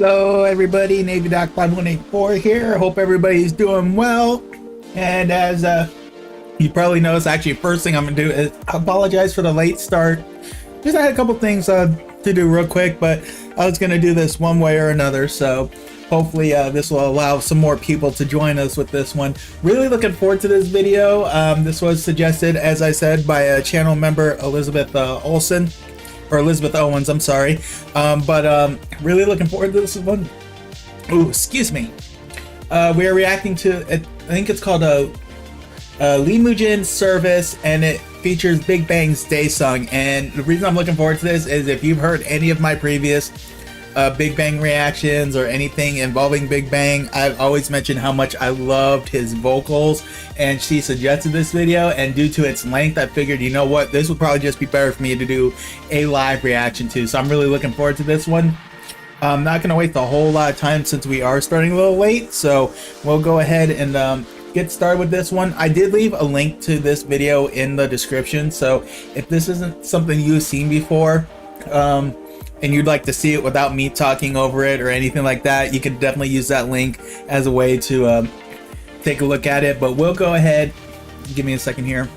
Hello everybody, Navy Doc 5184 here. Hope everybody's doing well. And as you probably noticed, actually first thing I'm gonna do is apologize for the late start. Just I had a couple things to do real quick, but I was gonna do this one way or another, so hopefully this will allow some more people to join us with this one. Really looking forward to this video. This was suggested, as I said, by a channel member, Elizabeth Owens, I'm sorry. Really looking forward to this one. Ooh, excuse me. We are reacting to, I think it's called a Leemujin Service, and it features BIGBANG's Daesung. And the reason I'm looking forward to this is if you've heard any of my previous Big Bang reactions or anything involving Big Bang, I've always mentioned how much I loved his vocals, and she suggested this video, and due to its length I figured, you know what, this would probably just be better for me to do a live reaction to. So I'm really looking forward to this one. I'm not gonna waste a whole lot of time since we are starting a little late, so we'll go ahead and get started with this one. I did leave a link to this video in the description, so if this isn't something you've seen before, and you'd like to see it without me talking over it or anything like that, you can definitely use that link as a way to take a look at it. But we'll go ahead, give me a second here.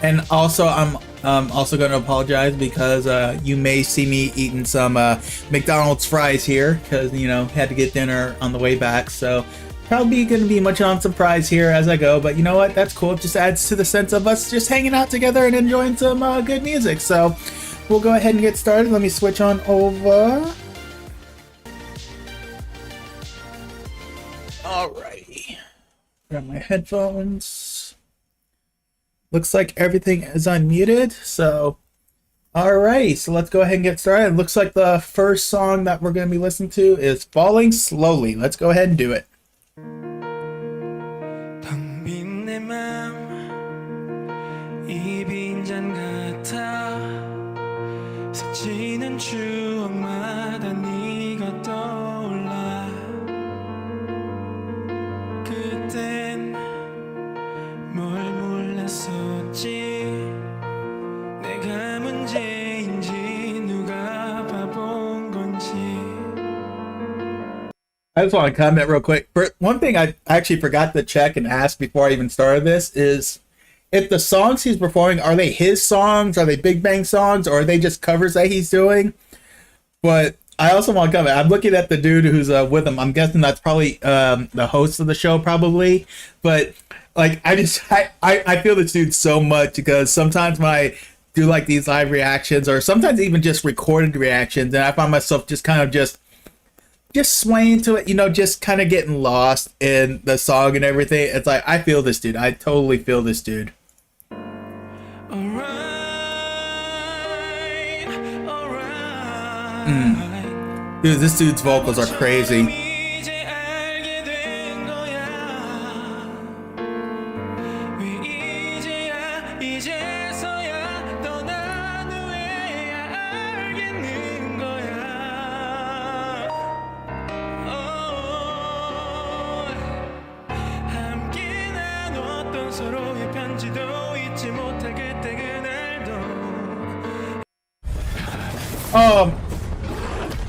And also I'm also going to apologize because you may see me eating some McDonald's fries here because, you know, had to get dinner on the way back, so probably going to be much on some fries here as I go, but you know what, that's cool. It just adds to the sense of us just hanging out together and enjoying some good music. So we'll go ahead and get started. Let me switch on over. Alrighty. Grab my headphones. Looks like everything is unmuted. So, alrighty. So let's go ahead and get started. It looks like the first song that we're going to be listening to is Falling Slowly. Let's go ahead and do it. 스치는 추억마다 네가 떠올라 그땐 뭘 몰랐었지 내가 문제인지 누가 바본 건지. I just want to comment real quick. One thing I actually forgot to check and ask before I even started this is if the songs he's performing, are they his songs, are they Big Bang songs, or are they just covers that he's doing? But I also want to comment, I'm looking at the dude who's with him. I'm guessing that's probably the host of the show, probably. But like, I feel this dude so much because sometimes when I do like these live reactions, or sometimes even just recorded reactions, and I find myself just kind of just swaying to it, you know, just kind of getting lost in the song and everything. It's like, I feel this dude. I totally feel this dude. Dude, this dude's vocals are crazy.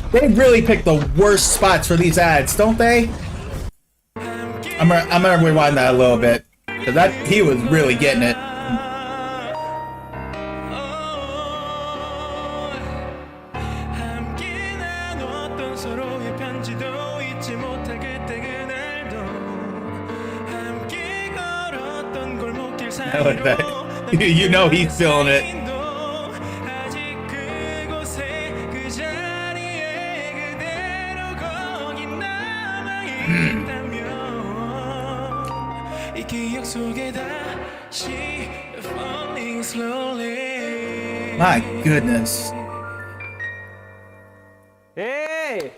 They really pick the worst spots for these ads, don't they? I'm gonna rewind that a little bit, because he was really getting it. I like that. You know he's feeling it. My goodness. Hey!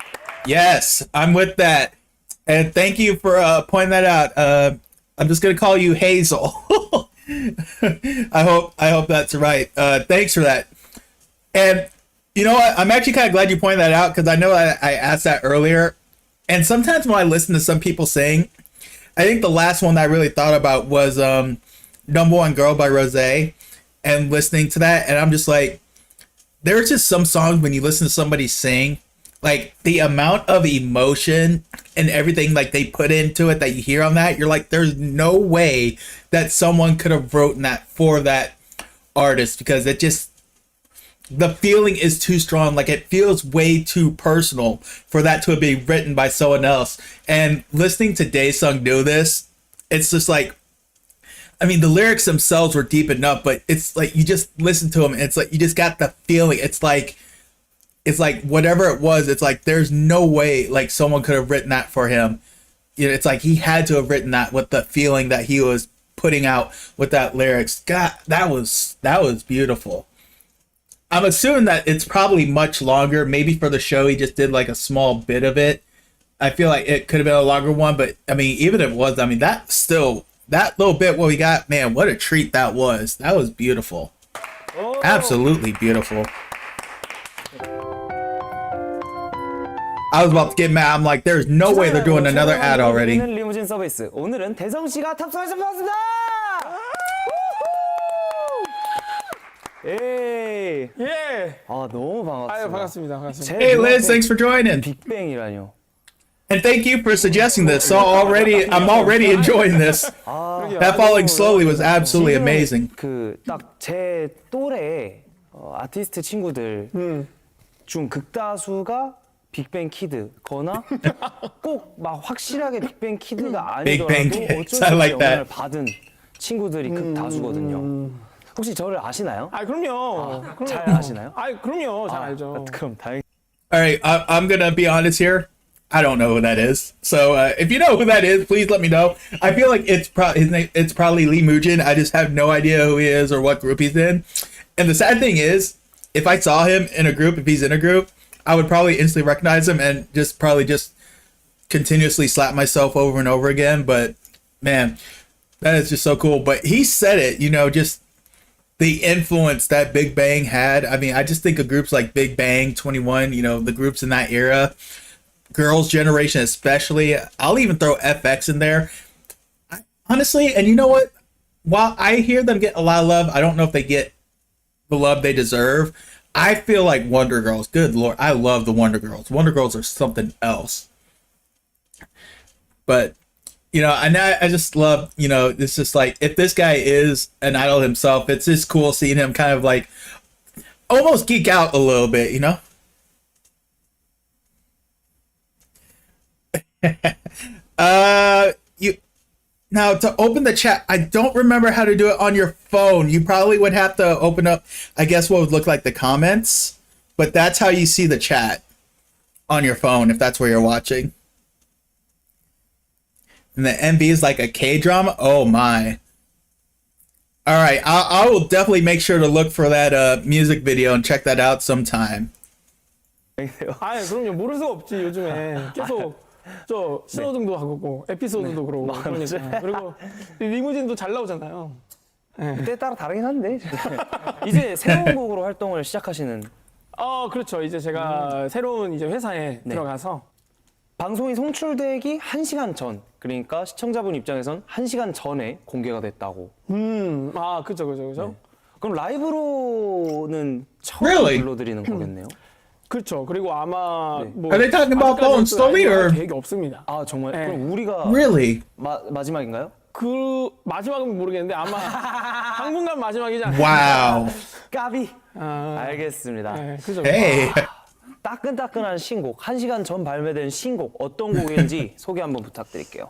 Yes, I'm with that. And thank you for pointing that out. I'm just gonna call you Hazel. I hope that's right. Thanks for that. And you know what? I'm actually kind of glad you pointed that out, because I know I asked that earlier. And sometimes when I listen to some people sing, I think the last one I really thought about was Number One Girl by Rose. And listening to that, and I'm just like, there's just some songs when you listen to somebody sing like the amount of emotion and everything like they put into it that you hear on that, you're like, there's no way that someone could have written that for that artist, because it just, the feeling is too strong. Like it feels way too personal for that to be written by someone else. And listening to Daesung do this, it's just like, I mean, the lyrics themselves were deep enough, but it's like you just listen to them and it's like you just got the feeling. It's like whatever it was, it's like there's no way like someone could have written that for him. You know, it's like he had to have written that with the feeling that he was putting out with that lyrics. God, that was beautiful. I'm assuming that it's probably much longer. Maybe for the show he just did like a small bit of it. I feel like it could have been a longer one, but I mean, even if it was, I mean, that still, that little bit what we got, man, what a treat that was. That was beautiful. Oh. Absolutely beautiful. I was about to get mad. I'm like, there's no way they're doing another ad already. 리무진 서비스. 오늘은 대성 씨가 탑승해서 반갑습니다. 에이. 예. 아, 너무 반갑습니다. 아유, 반갑습니다. 반갑습니다. Hey Liz, thanks for joining. 빅뱅이라뇨. And thank you for suggesting this. So I'm already enjoying this. That Falling Slowly was absolutely amazing. 딱 제 또래 아티스트 친구들 중 극다수가 빅뱅 키드거나 꼭 막 확실하게 빅뱅 키드가 아니더라도 Kids, 어쩔 I 수 없이 like that. 영향을 받은 친구들이 극다수거든요. 혹시 저를 아시나요? 아, 그럼요. 잘 아시나요? 아, 그럼요. 잘 알죠. 그럼 다행. All right, I'm gonna be honest here. I don't know who that is. So if you know who that is, please let me know. I feel like it's probably Leemujin. I just have no idea who he is or what group he's in. And the sad thing is, if I saw him in a group, if he's in a group, I would probably instantly recognize him and just continuously slap myself over and over again. But man, that is just so cool. But he said it, you know, just the influence that Big Bang had. I mean, I just think of groups like Big Bang, 21, you know, the groups in that era, Girls' Generation especially. I'll even throw FX in there. Honestly, and you know what? While I hear them get a lot of love, I don't know if they get the love they deserve. I feel like Wonder Girls, good Lord, I love the Wonder Girls. Wonder Girls are something else. But, you know, and I just love, you know, it's just like, if this guy is an idol himself, it's just cool seeing him kind of like almost geek out a little bit, you know? Now to open the chat, I don't remember how to do it on your phone. You probably would have to open up, I guess, what would look like the comments, but that's how you see the chat on your phone if that's where you're watching. And the MV is like a K-drama. Oh my! All right, I will definitely make sure to look for that music video and check that out sometime. 아, 그럼요. 모를 수가 없지 요즘에. 계속 저 신호등도 하고 에피소드도 그러고 그러니까. 그리고 리무진도 잘 나오잖아요. 그때 따라 다르긴 한데. 이제 새로운 곡으로 활동을 시작하시는. 그렇죠. 이제 제가 새로운 이제 회사에 들어가서 방송이 송출되기 1시간 전, 그러니까 시청자분 입장에선 1시간 전에 공개가 됐다고. 그죠. 네. 그럼 라이브로는 처음 Really? 불러드리는 거겠네요. 그렇죠. 그리고 아마 뭐 Are they talking about Falling Slowly or? 계획이 없습니다. 아 정말? 네. 그럼 우리가 Really? 마지막인가요? 그 마지막은 모르겠는데 아마 당분간 마지막이지 않을까. Wow. 까비. 알겠습니다. 네, 그죠. Hey. 따끈따끈한 신곡, 1시간 전 발매된 신곡 어떤 곡인지 소개 한번 부탁드릴게요.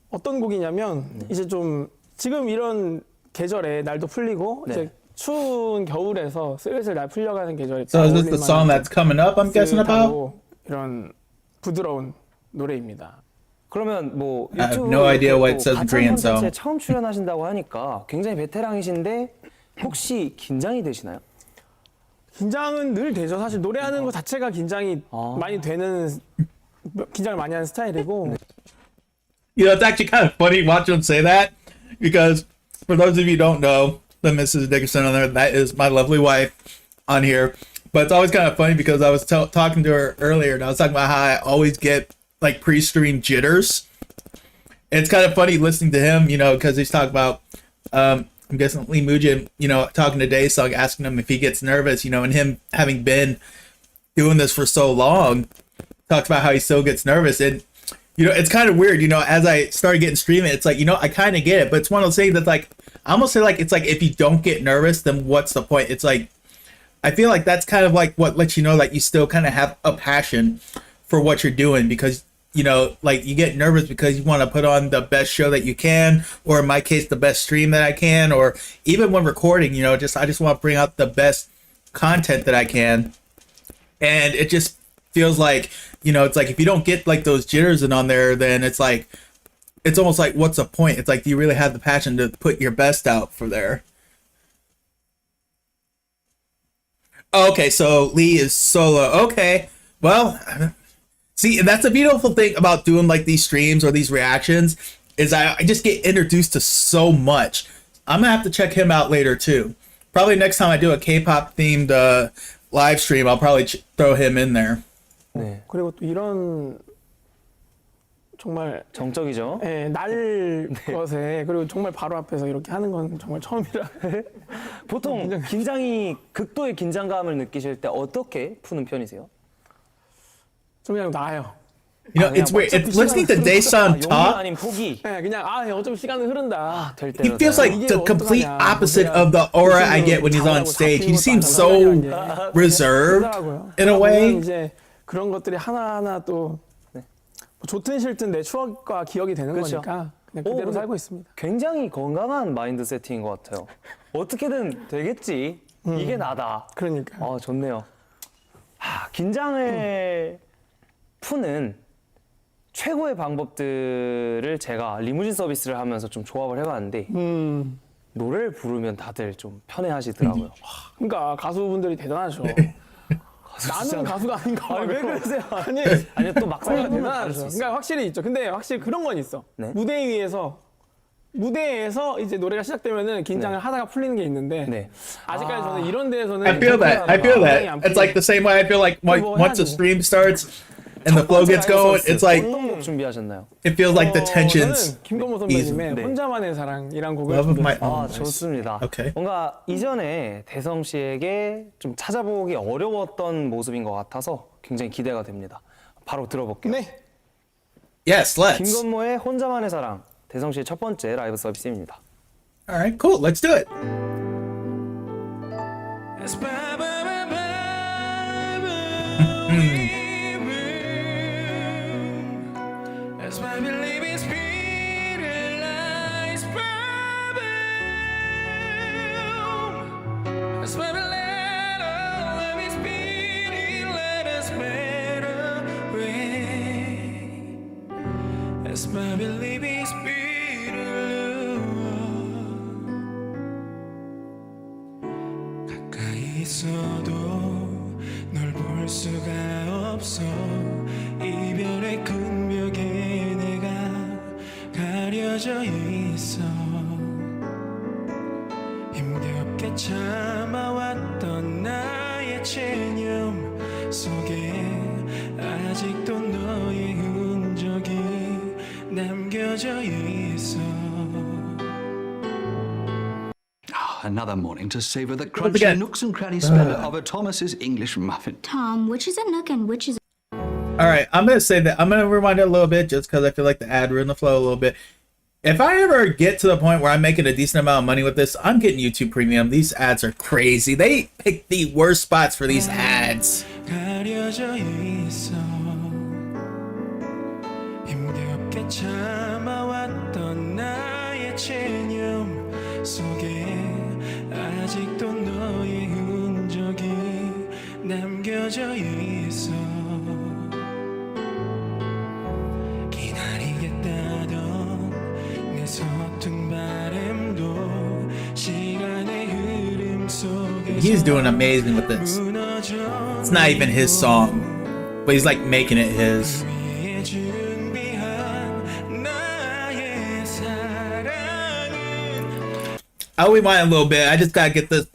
어떤 곡이냐면 이제 좀 지금 이런 계절에 날도 풀리고 이제 추운 겨울에서 슬슬 날 풀려가는 계절에 So is this the song that's coming up? I'm guessing about. 이런 부드러운 노래입니다. 그러면 뭐 I have 유튜브 no idea what it says in Korean 콘텐츠에 song. 처음 출연하신다고 하니까 굉장히 베테랑이신데 혹시 긴장이 되시나요? 긴장은 늘 되죠. 사실 노래하는 것 자체가 긴장이 많이 되는 긴장을 많이 하는 스타일이고. You know, it's actually kind of funny watching them say that, because for those of you who don't know, the Mrs. Dickerson on there, that is my lovely wife on here. But it's always kind of funny because I was talking to her earlier, and I was talking about how I always get like pre-stream jitters. It's kind of funny listening to him, you know, because he's talking about, I'm guessing Leemujin, you know, talking to Daesung, asking him if he gets nervous, you know, and him having been doing this for so long, talks about how he still gets nervous, and it's kind of weird. As I started getting streaming, it's like I kind of get it, but it's one of those things that's like I almost say like it's like if you don't get nervous, then what's the point? It's like I feel like that's kind of like what lets you know that you still kind of have a passion for what you're doing, because like you get nervous because you want to put on the best show that you can, or in my case, the best stream that I can, or even when recording, I just want to bring out the best content that I can. And it just feels like, it's like if you don't get like those jitters and on there, then it's like, it's almost like, what's the point? It's like, do you really have the passion to put your best out for there? Okay, so Lee is solo. Okay, well, see, and that's the beautiful thing about doing like these streams or these reactions is I just get introduced to so much. I'm gonna have to check him out later too. Probably next time I do a K-pop themed live stream, I'll probably throw him in there. 네. 그리고 또 이런 정말 정적이죠. 날 것에 그리고 정말 바로 앞에서 이렇게 하는 건 정말 처음이라. 보통 긴장이 극도의 긴장감을 느끼실 때 어떻게 푸는 편이세요? 좀 그냥 나요. It's weird. It's listening to Daesun talk. 아닌 포기. 그냥 어차피 시간은 흐른다. 될 He 대로. feels like the complete opposite of the aura I get when he's on stage. He seems so reserved in a way. 이제 그런 것들이 하나하나 또 좋든 싫든 내 추억과 기억이 되는 그렇죠. 거니까 그냥 그대로 살고 있습니다. 굉장히 건강한 마인드 세팅인 것 같아요. 어떻게든 되겠지. 이게 나다. 그러니까. 좋네요. 긴장을 푸는 최고의 방법들을 제가 리무진 서비스를 하면서 좀 조합을 해봤는데 노래를 부르면 다들 좀 편해하시더라고요. 그러니까 가수분들이 대단하죠. 나는 가수가 아닌가. 왜 그러세요? 아니 또 막상 해보면 다를 수 대단하죠. 있어요. 그러니까 확실히 있죠. 근데 확실히 그런 건 있어. 네? 무대에서 이제 노래가 시작되면은 긴장을 하다가 풀리는 게 있는데 아직까지 저는 이런 데에서는 I feel that. It's like the same way I feel like once the stream starts and the flow gets going, it's like 어떤 곡 준비하셨나요? it feels like the tensions. 저는 김건모 선배님의 네. 혼자만의 사랑이란 곡을 Love of my 준비했어요. own. 좋습니다. Okay. 뭔가 이전에 대성 씨에게 좀 찾아보기 어려웠던 모습인 것 같아서 굉장히 기대가 됩니다. 바로 들어볼게요. 네. Yes, let's. 김건모의 혼자만의 사랑, 대성 씨의 첫 번째 라이브 서비스입니다. All right, cool. Let's do it. 가까이 있어도 널 볼 수가 없어 이별의 큰 벽에 내가 가려져 있어 힘겹게 참아왔던 나의 체념 속에 아직도 너의 흔적이 남겨져 있어 Another morning to savour the crunchy nooks and cranny splendour of a Thomas's English muffin. Tom, which is a nook and which is All right, I'm gonna say that I'm gonna rewind it a little bit just because I feel like the ad ruined the flow a little bit. If I ever get to the point where I'm making a decent amount of money with this, I'm getting YouTube Premium. These ads are crazy. They pick the worst spots for these ads. 가려져 있어 힘겹게 참아왔던 나의 체념 속에 아직도 너의 흔적이 남겨져 있어 기다리겠다던 내 서툰 바람도 시간의 흐름 속에 He's doing amazing with this. It's not even his song, but he's like making it his. 위해 준비한 나의 사랑은 I'll rewind a little bit. I just gotta get this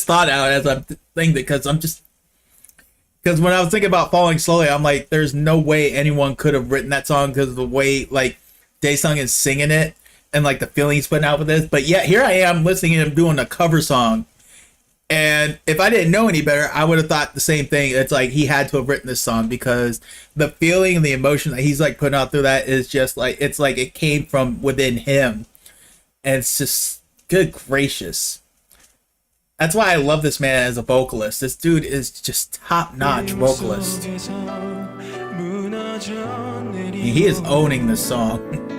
thought out as I'm thinking, because when I was thinking about Falling Slowly, I'm like, there's no way anyone could have written that song because of the way like Daesung is singing it and like the feeling he's putting out with this. But yet here I am listening to him doing a cover song, And if I didn't know any better, I would have thought the same thing. It's like he had to have written this song because the feeling and the emotion that he's like putting out through that is just like it's like it came from within him. And it's just good gracious. That's why I love this man as a vocalist. This dude is just top-notch vocalist. He is owning this song.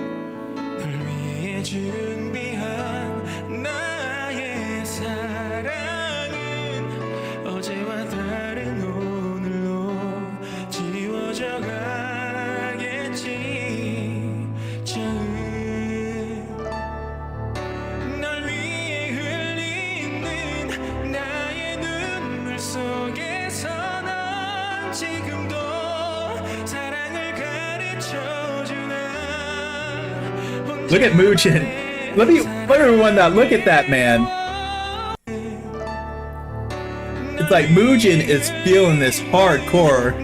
Look at Mujin. Let me rewind that. Look at that, man. It's like Mujin is feeling this hardcore.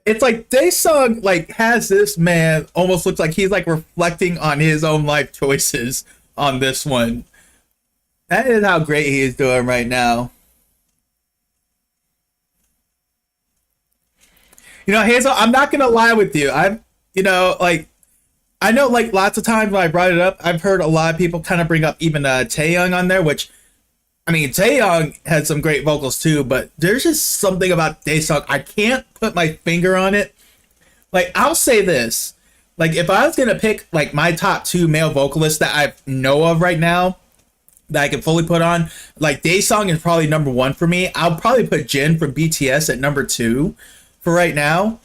It's like Daesung like has this man almost looks like he's like reflecting on his own life choices on this one. That is how great he is doing right now. You know, Hazel, I'm not gonna lie with you. You know, like I know like lots of times when I brought it up, I've heard a lot of people kind of bring up even Taeyoung on there, which I mean, Taeyoung had some great vocals too, but there's just something about Daesung. I can't put my finger on it. Like, I'll say this. Like, if I was going to pick, like, my top 2 male vocalists that I know of right now that I can fully put on, like, Daesung is probably number 1 for me. I'll probably put Jin from BTS at number 2 for right now,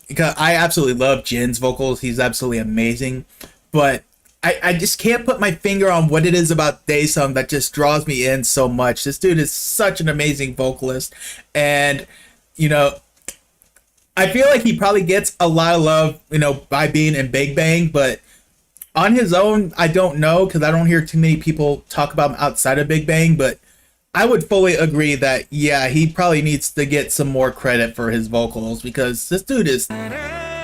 because I absolutely love Jin's vocals. He's absolutely amazing. But I just can't put my finger on what it is about Daesung that just draws me in so much. This dude is such an amazing vocalist. And, you know, I feel like he probably gets a lot of love, you know, by being in Big Bang. But on his own, I don't know, because I don't hear too many people talk about him outside of Big Bang. But I would fully agree that, yeah, he probably needs to get some more credit for his vocals, because this dude is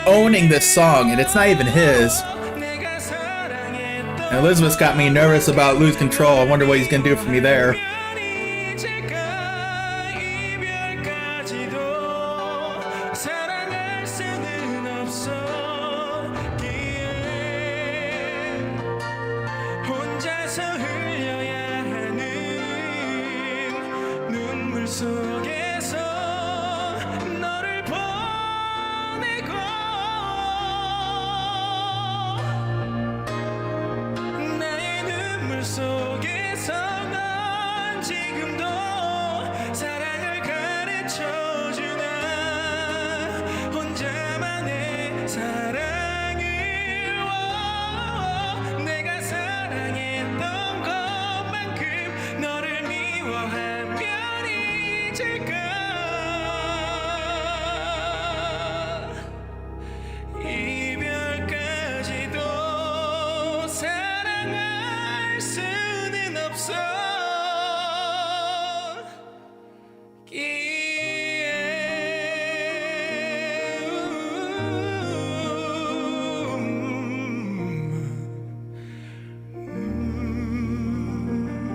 owning this song, and it's not even his. And Elizabeth's got me nervous about Lose Control. I wonder what he's going to do for me there.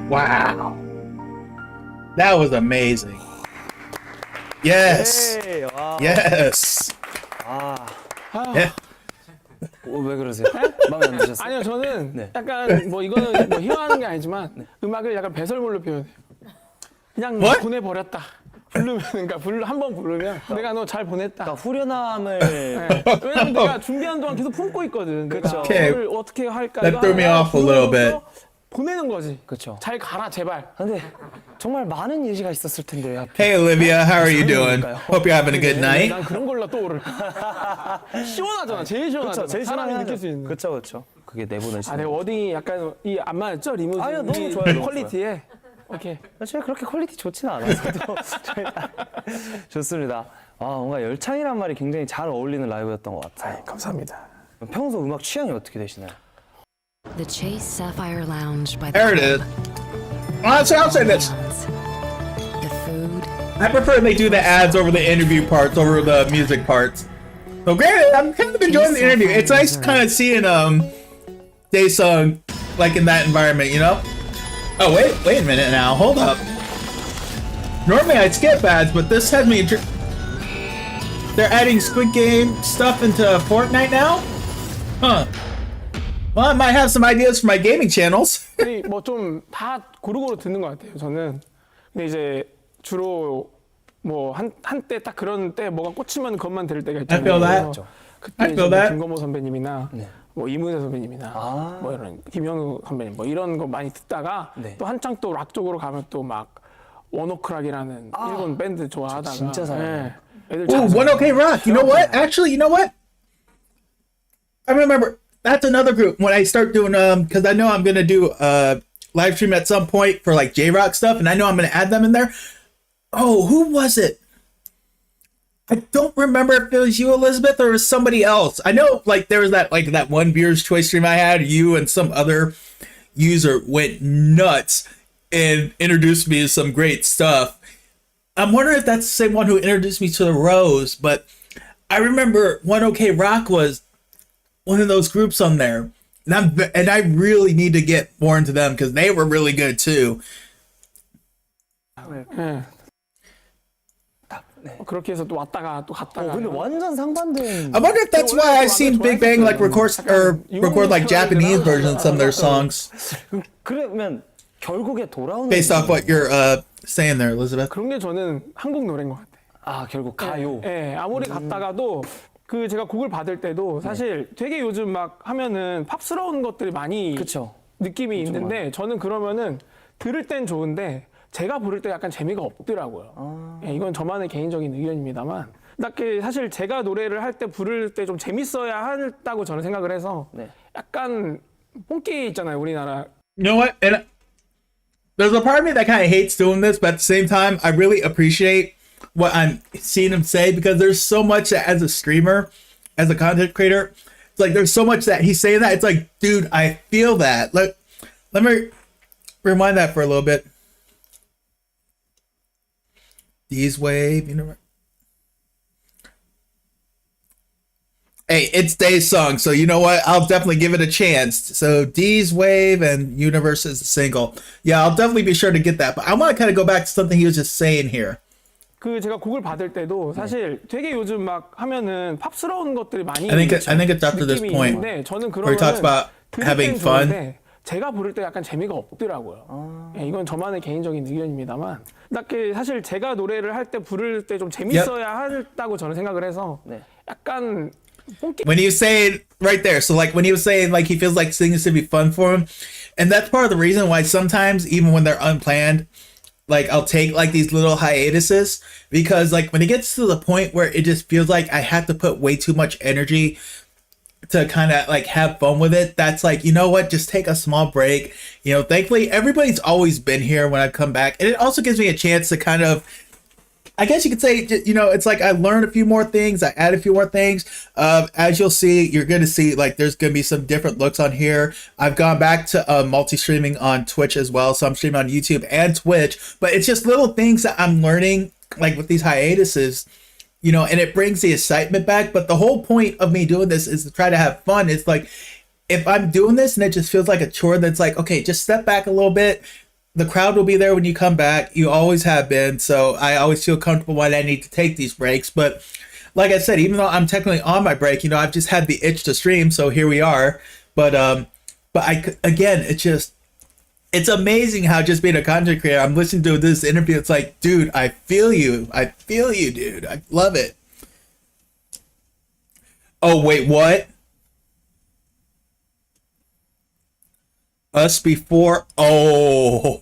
Wow. That was amazing. Yes. Hey, 와. Yes. Yeah. 왜 그러세요? 마음에 안 드셨어요? 아니요, 저는 네. 약간 뭐 이거는 뭐 희화하는 게 아니지만 음악을 약간 배설물로 표현해요. 그냥 What? 보내버렸다. 부르면, 그러니까 한 번 부르면 내가 너 잘 보냈다. 그러니까 후련함을 네. 왜냐면 내가 준비한 동안 계속 품고 있거든. 내가 Okay. 이걸 어떻게 할까? That threw me off a little bit. 보내는 거지. 그쵸. 잘 가라, 제발. 근데 정말 많은 예시가 있었을 텐데 앞에. Hey, Olivia, how are you doing? Hope you're having a good night. 난 그런 걸로 떠오를까. 시원하잖아, 제일 시원하잖아. 제일 사람이 시원하죠. 느낄 수 있는. 그쵸 그쵸. 그게 내보내시는. 내 워딩이 약간 이 안 맞았죠? 리무진 아니요, 너무 이 좋아요, 너무 퀄리티에. 오케이. 제가 그렇게 퀄리티 좋지는 않아서도 좋습니다. 아 뭔가 열창이란 말이 굉장히 잘 어울리는 라이브였던 것 같아요. 감사합니다. 평소 음악 취향이 어떻게 되시나요? The Chase Sapphire Lounge by the There it is. club. I'll say this. The food, I prefer they do the ads over the interview parts over the music parts. So granted, I'm kind of enjoying the interview. It's nice kind of seeing Daesung like in that environment, you know? Oh wait a minute now. Hold up. Normally I'd skip ads, but this had me. They're adding Squid Game stuff into Fortnite now? Huh. Well, I might have some ideas for my gaming channels. 뭐 좀 다 고루고루 듣는 것 같아요. 저는. 근데 이제 주로 뭐 한때 딱 그런 때 뭐가 꽂히면 그것만 들을 때가 I feel 있잖아요. that. 그때 I 이제 feel 뭐 that. 김건모 선배님이나 뭐 이문세 선배님이나 뭐 이런 김영우 선배님 뭐 이런 거 많이 듣다가 또 한창 또 락 쪽으로 가면 또 막 원오크락이라는 일본 밴드 좋아하다가 진짜 잘하네. 애들 Ooh, One OK Rock. You know what? Actually, you know what? I remember that's another group when I start doing because I know I'm gonna do live stream at some point for like J-Rock stuff, and I know I'm gonna add them in there. Oh, who was it? I don't remember if it was you, Elizabeth, or it was somebody else. I know like there was that one viewer's choice stream I had. You and some other user went nuts and introduced me to some great stuff. I'm wondering if that's the same one who introduced me to the Rose, but I remember One OK Rock was one of those groups on there, and I really need to get more into them because they were really good too. 그렇게 해서 또 왔다가 또 갔다가. 근데 완전 상반된. I wonder if that's why I've seen Big Bang like record like Japanese versions of some of their songs 그러면 결국에 돌아오는. based off what you're saying there, Elizabeth. 그런 게 저는 한국 노래인 것 같아요. 아 결국 가요. 예, 아무리 갔다가도 그 제가 곡을 받을 때도 사실 되게 요즘 막 하면은 팝스러운 것들이 많이 그쵸. 느낌이 있는데 저는 그러면은 들을 땐 좋은데 제가 부를 때 약간 재미가 없더라고요. 예, 이건 저만의 개인적인 의견입니다만 딱히 사실 제가 노래를 할 때 부를 때 좀 재밌어야 한다고 저는 생각을 해서 약간 뽕끼 있잖아요, 우리나라. You know what? And there's a part of me that kind of hates doing this, but at the same time, I really appreciate what I'm seeing him say because there's so much that as a streamer, as a content creator, it's like there's so much that he's saying that it's like, dude, I feel that. Let me rewind that for a little bit. D's wave, you know. Hey, it's Daesung, so you know what? I'll definitely give it a chance. So D's wave and Universe is a single. Yeah, I'll definitely be sure to get that. But I want to kind of go back to something he was just saying here. 그 제가 곡을 받을 때도 사실 되게 요즘 막 하면은 팝스러운 것들이 많이 I think it's after this point 저는 where he talks about having fun. 제가 부를 때 약간 재미가 없더라고요. 예, 이건 저만의 개인적인 의견입니다만 딱히 사실 제가 노래를 할 때 부를 때 좀 재밌어야 한다고 저는 생각을 해서 약간 when he was saying right there, so like when he was saying like he feels like singing should be fun for him, and that's part of the reason why sometimes even when they're unplanned, like I'll take like these little hiatuses because like when it gets to the point where it just feels like I have to put way too much energy to kind of like have fun with it, that's like, you know what, just take a small break. You know, thankfully everybody's always been here when I've come back, and it also gives me a chance to kind of, I guess you could say, you know, it's like I learned a few more things, I add a few more things. As you'll see, you're going to see like there's going to be some different looks on here. I've gone back to multi-streaming on Twitch as well, so I'm streaming on YouTube and Twitch, but it's just little things that I'm learning like with these hiatuses, you know, and it brings the excitement back. But the whole point of me doing this is to try to have fun. It's like if I'm doing this and it just feels like a chore, that's like, okay, just step back a little bit. The crowd will be there when you come back. You always have been. So I always feel comfortable when I need to take these breaks. But like I said, even though I'm technically on my break, you know, I've just had the itch to stream. So here we are. But again, it's amazing how just being a content creator, I'm listening to this interview. It's like, dude, I feel you. I feel you, dude. I love it. Oh, wait, what? Us before. Oh,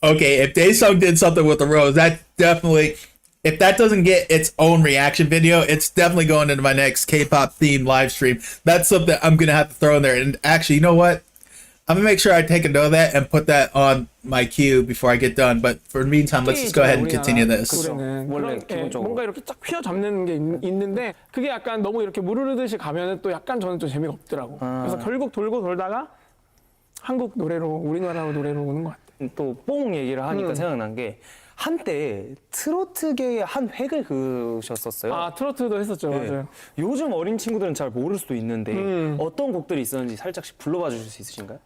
okay. If Daesung did something with the Rose, that definitely, if that doesn't get its own reaction video, it's definitely going into my next K-pop themed live stream. That's something I'm gonna have to throw in there. And actually, you know what? I'm gonna make sure I take a note of that and put that on my queue before I get done. But for the meantime, let's just go ahead and continue this. 원래 뭔가 이렇게 쫙 휘어잡는 게 있는데 그게 약간 너무 이렇게 무르르듯이 가면은 또 약간 저는 좀 재미가 없더라고. 그래서 결국 돌고 돌다가 한국 노래로, 우리나라 노래로 오는 것 같아. 또 뽕 얘기를 하니까 생각난 게 한때 트로트계의 한 획을 그으셨었어요. 아 트로트도 했었죠. 네. 맞아요. 요즘 어린 친구들은 잘 모를 수도 있는데 어떤 곡들이 있었는지 살짝씩 불러봐 주실 수 있으신가요?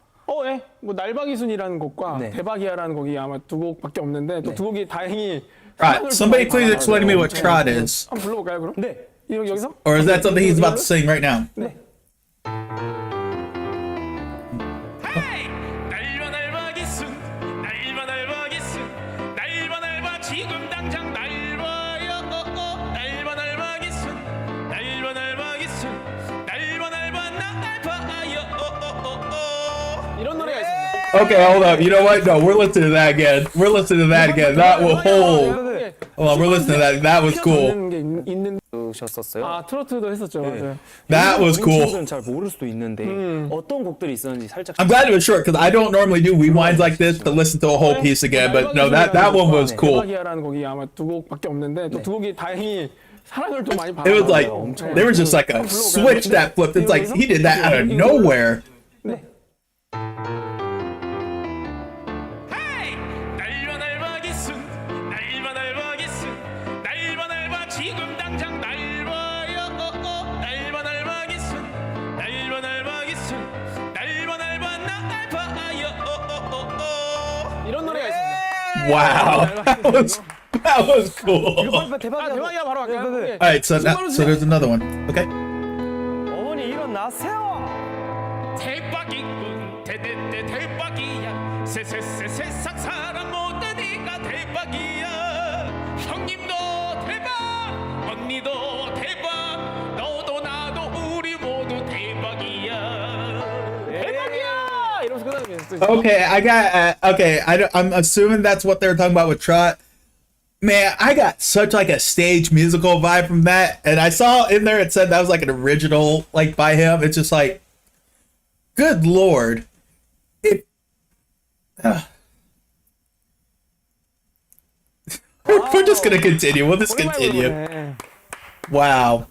예. 뭐 날박이순이라는 곡과 네. 대박이야라는 곡이 아마 두 곡밖에 없는데 또 두 곡이 다행히 Alright, somebody please explain to me what trot is. 한번 불러볼까요 그럼? 네. 여기서? Or is that something he's about to sing right now? 네. 날바 날바기순 날바 날바기순 날바 날바 지금 당장 날바요 날바 날바기순 날바 날바기순 날바 날바 날바요 이런 노래가 있어요. Okay, hold up. You know what? No, we're listening to that again. We're listening to that again. That will hold. Hold on, we're listening to that. That was cool. 있는 그으셨었어요. 아 트로트도 했었죠. 맞아요. That was 어린 cool. 친구들은 잘 모를 수도 있는데 어떤 곡들이 있었는지 살짝. I'm glad it was short because I don't normally do rewinds like this to listen to a whole piece again. But no, that one was cool. 대박이야라는 곡이 아마 두 곡밖에 없는데 또 두 곡이 다행히 사랑을 또 많이 It was 받아요. like there was just like a switch that flipped. It's like he did that out of nowhere. 네. 날바 날바기순 날바 날바기순 날바 날바 지금 당장 날바요 날바 날바기순 날바 날바기순 날바 날바 날바요 이런 노래가 있어요. Wow, that was cool. 대박이야 바로 할까요? 예. All right, so there's another one. Okay. 어머니 일어나세요. 대박이군 대대대 대박이야 세세세 세상 사람 모두니까 대박이야 형님도 대박 언니도 대박 너도 나도 우리 모두 대박이야 대박이야 이러면서 끝나는 게 Okay, I got. Okay, I'm assuming that's what they were talking about with Trot. Man, I got such like a stage musical vibe from that, and I saw in there it said that was like an original like by him. It's just like, good lord, it. We're just gonna continue. We'll just continue. Wow,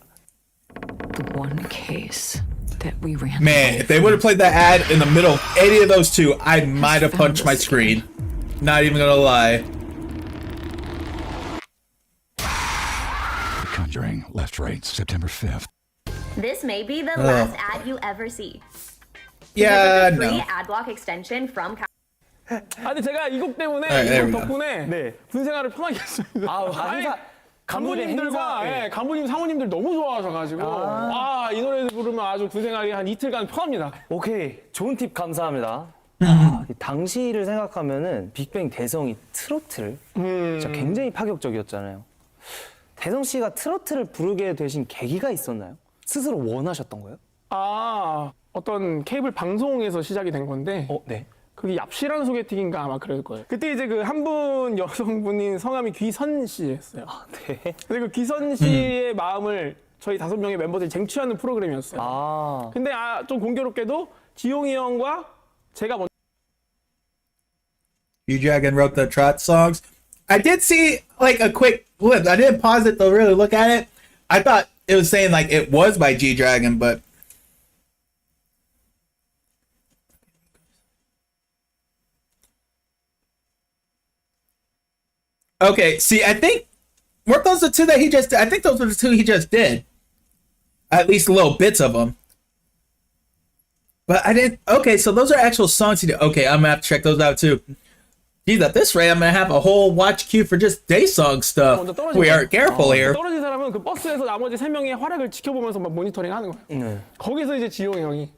The one case that we ran. man, away if they would have played that ad in the middle of any of those two, I might have punched my screen. Not even gonna lie. Conjuring, left, right, September 5th. This may be the last ad you ever see. Yeah, Free no. ad block extension from 아 근데 제가 이 곡 때문에 there we 이 go. 곡 덕분에 네. 군 생활을 편하게 했습니다. 항상 간부님들과 행사, 예, 간부님 사모님들 너무 좋아하셔가지고 이 노래 부르면 아주 군 생활이 한 이틀간 편합니다. 오케이, 좋은 팁 감사합니다. 이 당시를 생각하면은 빅뱅 대성이 트로트를 진짜 굉장히 파격적이었잖아요. 대성 씨가 트로트를 부르게 되신 계기가 있었나요? 스스로 원하셨던 거예요? 어떤 케이블 방송에서 시작이 된 건데 네. 그게 얍실한 소개팅인가 아마 그럴 거예요. 그때 이제 그 한 분 여성분인 성함이 귀선 씨였어요. 네. 근데 그 귀선 씨의 마음을 저희 5명의 멤버들이 쟁취하는 프로그램이었어요. 근데 좀 공교롭게도 지용이 형과 제가 먼저 G-Dragon wrote the Trot songs. I did see like a quick glimpse. I didn't pause it to really look at it. I thought it was saying like it was by G-Dragon, but okay. See, I think weren't those the two that he just did? I think those were the two he just did. At least little bits of them. But I didn't. Okay, so those are actual songs he did. Okay, I'm gonna have to check those out too. Geez, at this rate, I'm gonna have a whole watch queue for just Daesung stuff. We aren't careful here. 떨어진 사람은 그 버스에서 나머지 3명의 활약을 지켜보면서 막 모니터링 하는 거예요. 네. 거기서 이제 지용이 형이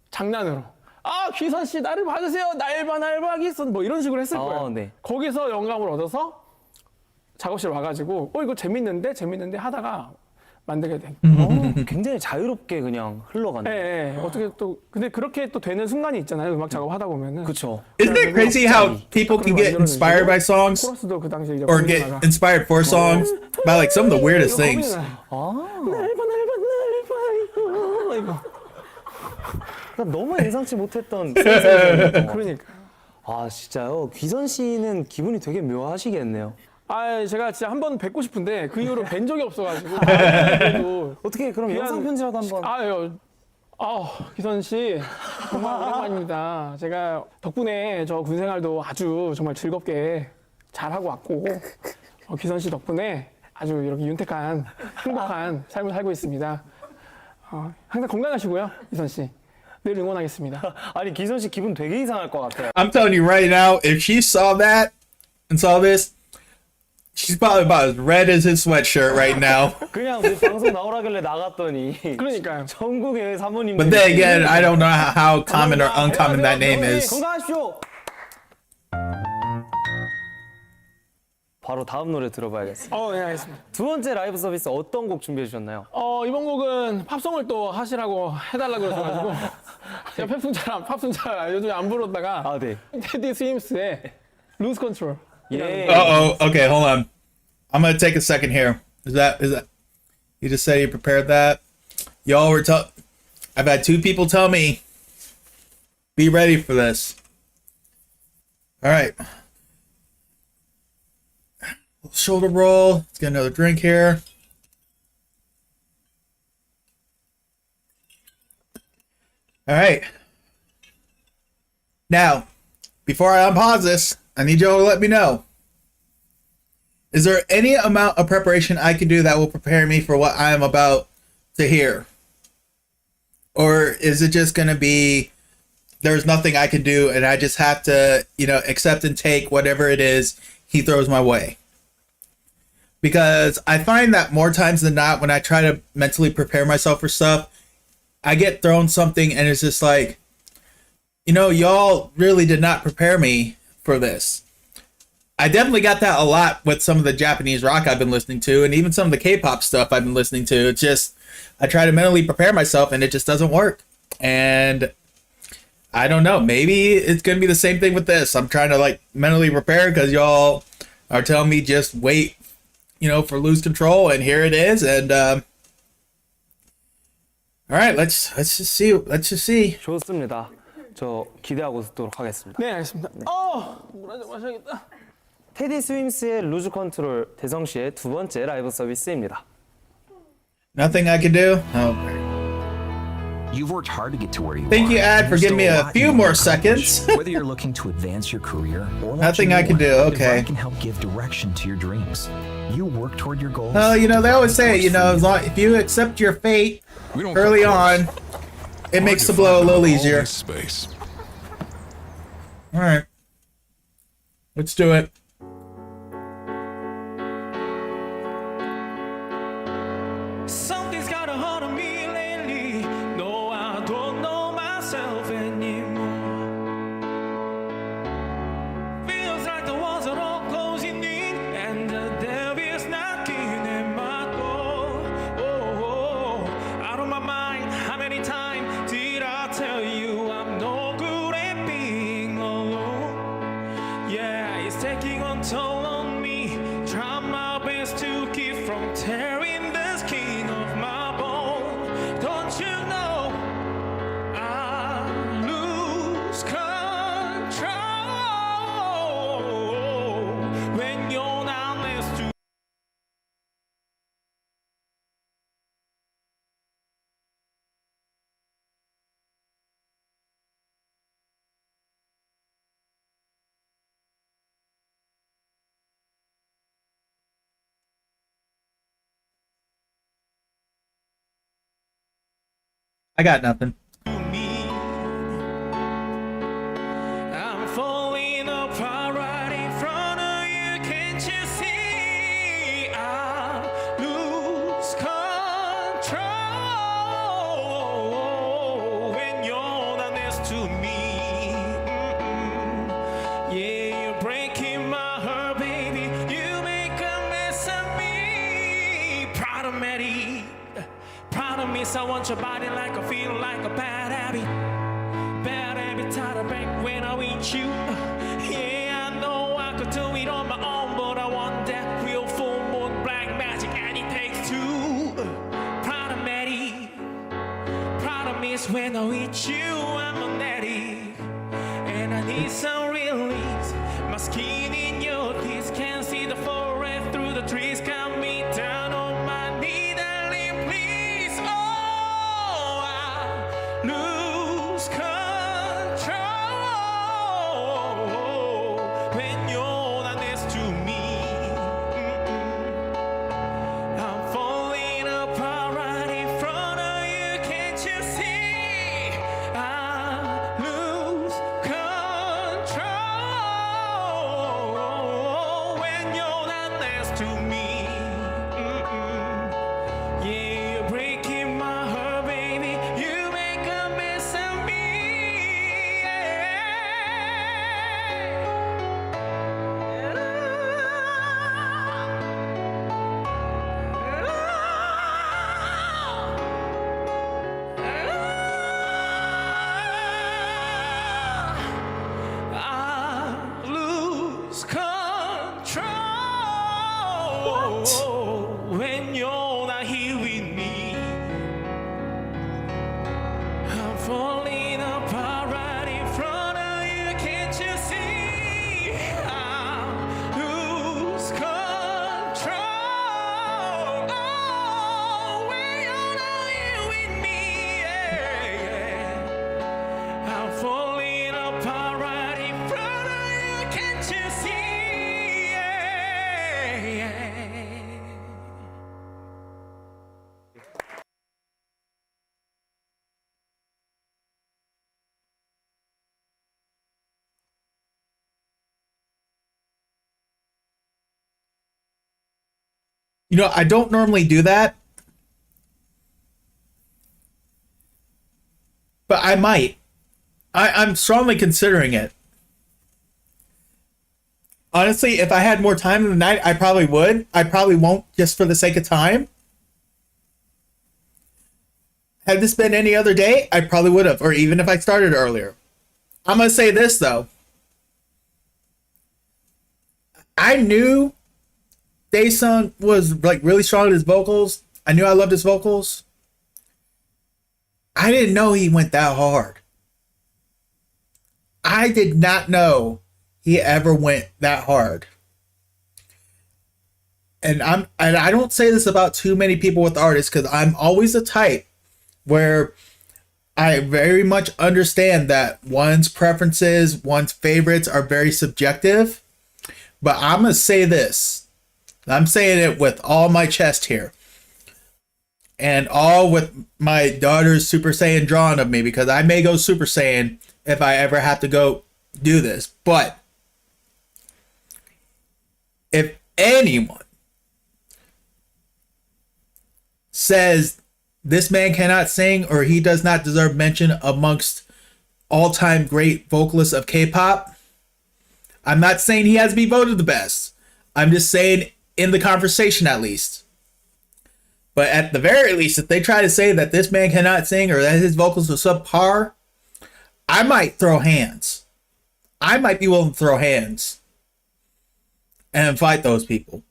장난으로 귀선 씨 나를 봐주세요. 날바 귀선 뭐 이런 식으로 했을 거예요. 네. 거기서 영감을 얻어서 작업실 와가지고 이거 재밌는데 하다가 만들게 된. 굉장히 자유롭게 그냥 흘러가는. 예. 어떻게 또 근데 그렇게 또 되는 순간이 있잖아요. 음악 작업하다 보면은. 그렇죠. Isn't it crazy how people can get inspired by songs 코러스도 그 당시에 이제 or get inspired for songs by like some of the weirdest things? 날바 이거. 그러니까 너무 예상치 못했던 센스예요. 그러니까. 진짜요? 귀선 씨는 기분이 되게 묘하시겠네요. 제가 진짜 한번 뵙고 싶은데 그 이후로 뵌 적이 없어가지고. 그래도 어떻게 그럼 영상 편지라도 한번. 기선 씨 정말 오랜만입니다. 제가 덕분에 저 군 생활도 아주 정말 즐겁게 잘하고 왔고 기선 씨 덕분에 아주 이렇게 윤택한 행복한 삶을 살고 있습니다. 항상 건강하시고요, 기선 씨. 늘 응원하겠습니다. 아니 기선 씨 기분 되게 이상할 것 같아요. I'm telling you right now, if she saw that and saw this, she's probably about as red as his sweatshirt right now. 그냥 뭐 방송 나오라길래 나갔더니 그러니까요. 전국의 사모님들. But then again, I don't know how common or uncommon that name is. 건강하십시오. 바로 다음 노래 들어봐야겠어요. 네, 알겠습니다. 두 번째 라이브 서비스 어떤 곡 준비해 주셨나요? 이번 곡은 팝송을 또 하시라고 해달라고 그러셔가지고 제가 팝송 잘 요즘에 안 부르다가 네. 테디 스임스의 Lose Control. 예. Okay, hold on. I'm gonna take a second here. Is that? You just said you prepared that. Y'all were I've had 2 people tell me, be ready for this. All right. Shoulder roll. Let's get another drink here. All right. Now, before I unpause this, I need y'all to let me know. Is there any amount of preparation I can do that will prepare me for what I am about to hear? Or is it just going to be there's nothing I can do and I just have to, accept and take whatever it is he throws my way? Because I find that more times than not, when I try to mentally prepare myself for stuff, I get thrown something and it's just like, y'all really did not prepare me for this. I definitely got that a lot with some of the Japanese rock I've been listening to, and even some of the K-pop stuff I've been listening to. It's just, I try to mentally prepare myself and it just doesn't work. And I don't know, maybe it's going to be the same thing with this. I'm trying to mentally prepare because y'all are telling me just wait, for Lose Control, and here it is. And all right, let's just see. 좋습니다. 저 기대하고 듣도록 하겠습니다. 네, 알겠습니다. 물 한 잔 마셔야겠다. 테디 스윙스의 루즈 컨트롤 대성 씨의 두 번째 라이브 서비스입니다. Nothing I can do. Oh. You've worked hard to get to where you Thank are. you, Ad, for There's giving me still a lot few you more want to accomplish. seconds. Whether you're looking to advance your career or Nothing I can do. Okay. I can help give direction to your dreams. You work toward your goals. They always say, if you accept your fate early on, it makes the blow a little easier. Space. All right. Let's do it. Something's got a hold on me lately. No, I don't know myself anymore. Feels like the walls are all closing in, and the devil's knocking at my door. Out of my mind. How many times did I tell you I'm no good at being alone? Yeah, it's taking a toll on me. Try my best to keep from tearing the skin off my bone. Don't you know I lose control when you're not next to I got nothing. me. I'm falling apart right in front of you. Can't you see? I lose control when you're not next to me. Yeah, you're breaking my heart, baby. You make a mess of me. Problematic. Promise I want your body like I feel like a bad habit. Bad habit, tired of break when I with you. Yeah, I know I could do it on my own, but I want that real full moon black magic, and it takes two. Problematic. Promise when I'm with you, I'm magnetic, and I need some release. My skin in your teeth, can't see the forest through the trees. Calm me down on my knee, darling, please. Oh, I lose control when you're not next to You know, I don't normally do that, but I might. I'm strongly considering it. Honestly, if I had more time in the night, I probably would. I probably won't just for the sake of time. Had this been any other day, I probably would have, or even if I started earlier. I'm going to say this, though. I knew Daesung was like really strong at his vocals. I knew I loved his vocals. I didn't know he went that hard. I did not know he ever went that hard. And I don't say this about too many people with artists, because I'm always the type where I very much understand that one's preferences, one's favorites are very subjective. But I'm going to say this. I'm saying it with all my chest here. And all with my daughter's Super Saiyan drawn of me, because I may go Super Saiyan if I ever have to go do this. But if anyone says this man cannot sing or he does not deserve mention amongst all-time great vocalists of K-pop, I'm not saying he has to be voted the best. I'm just saying in the conversation at least. But at the very least, if they try to say that this man cannot sing or that his vocals are subpar, I might throw hands. I might be willing to throw hands and fight those people.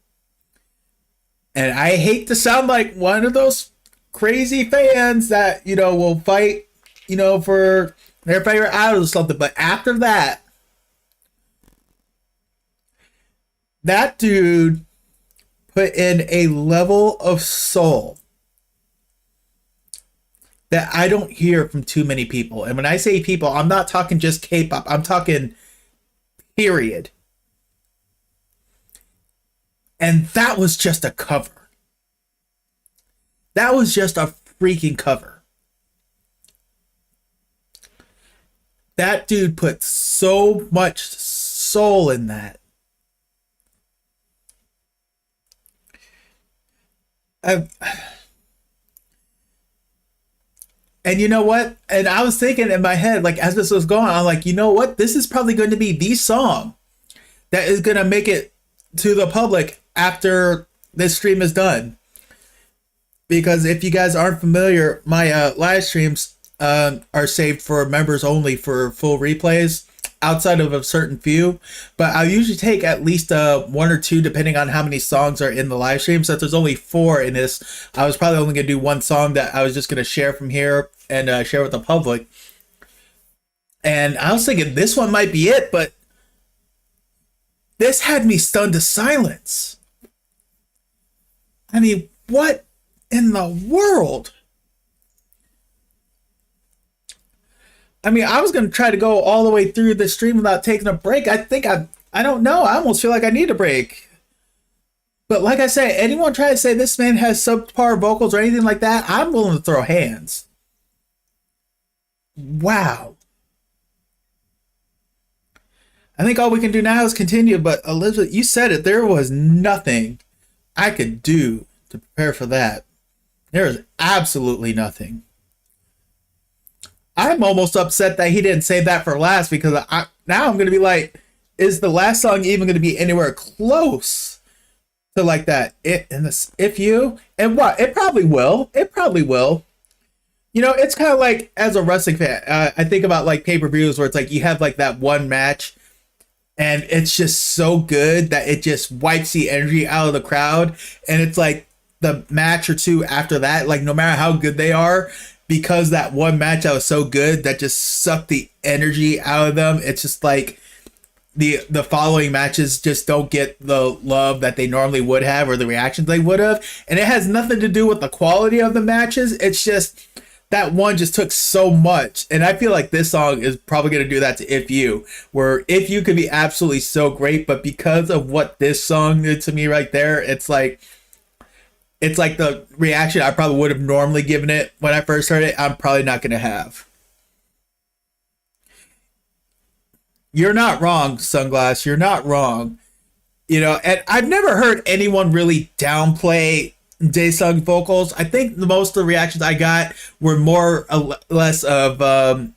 And I hate to sound like one of those crazy fans that, you know, will fight, you know, for their favorite idol or something. But after that, that dude put in a level of soul that I don't hear from too many people. And when I say people, I'm not talking just K-pop. I'm talking period. And that was just a cover. That was just a freaking cover. That dude put so much soul in that. And you know what? And I was thinking in my head, like as this was going, I'm like, you know what? This is probably going to be the song that is going to make it to the public after this stream is done. Because if you guys aren't familiar, my live streams are saved for members only for full replays outside of a certain few. But I'll usually take at least one or two depending on how many songs are in the live stream. So if there's only 4 in this, I was probably only going to do one song that I was just going to share from here and share with the public. And I was thinking this one might be it, but this had me stunned to silence. I mean, what in the world? I mean, I was going to try to go all the way through the stream without taking a break. I don't know. I almost feel like I need a break. But like I said, anyone try to say this man has subpar vocals or anything like that, I'm willing to throw hands. Wow. I think all we can do now is continue, but Elizabeth, you said it. There was nothing I could do to prepare for that. There is absolutely nothing. I'm almost upset that he didn't save that for last, because now I'm going to be like, is the last song even going to be anywhere close to like that? If you, and what? It probably will. It probably will. You know, it's kind of like as a wrestling fan, I think about like pay-per-views where it's like you have like that one match and it's just so good that it just wipes the energy out of the crowd. And it's like the match or two after that, like no matter how good they are, because that one match that was so good that just sucked the energy out of them, it's just like the following matches just don't get the love that they normally would have or the reactions they would have. And it has nothing to do with the quality of the matches. It's just that one just took so much. And I feel like this song is probably going to do that to If You, where If You could be absolutely so great, but because of what this song did to me right there, it's like the reaction I probably would have normally given it when I first heard it, I'm probably not going to have. You're not wrong, Sunglass. You're not wrong. You know, and I've never heard anyone really downplay Daesung's vocals. I think most of the reactions I got were more or less of them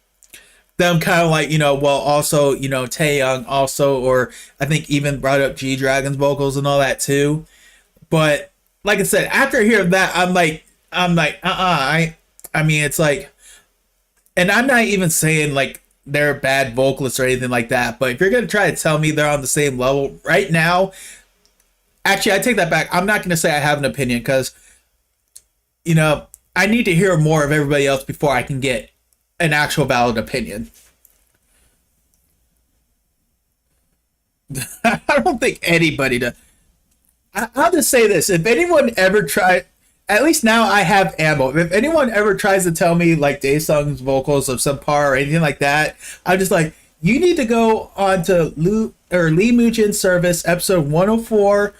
kind of like, you know, well, also, you know, Taeyoung also, or I think even brought up G-Dragon's vocals and all that too. But like I said, after hearing that, I'm like, I mean, it's like, and I'm not even saying like they're bad vocalists or anything like that, but if you're going to try to tell me they're on the same level right now, actually, I take that back. I'm not going to say I have an opinion because, you know, I need to hear more of everybody else before I can get an actual valid opinion. I don't think anybody does. I'll just say this. If anyone ever tried, at least now I have ammo. If anyone ever tries to tell me like Daesung's vocals of subpar or anything like that, I'm just like, you need to go on to Leemujin Service episode 104,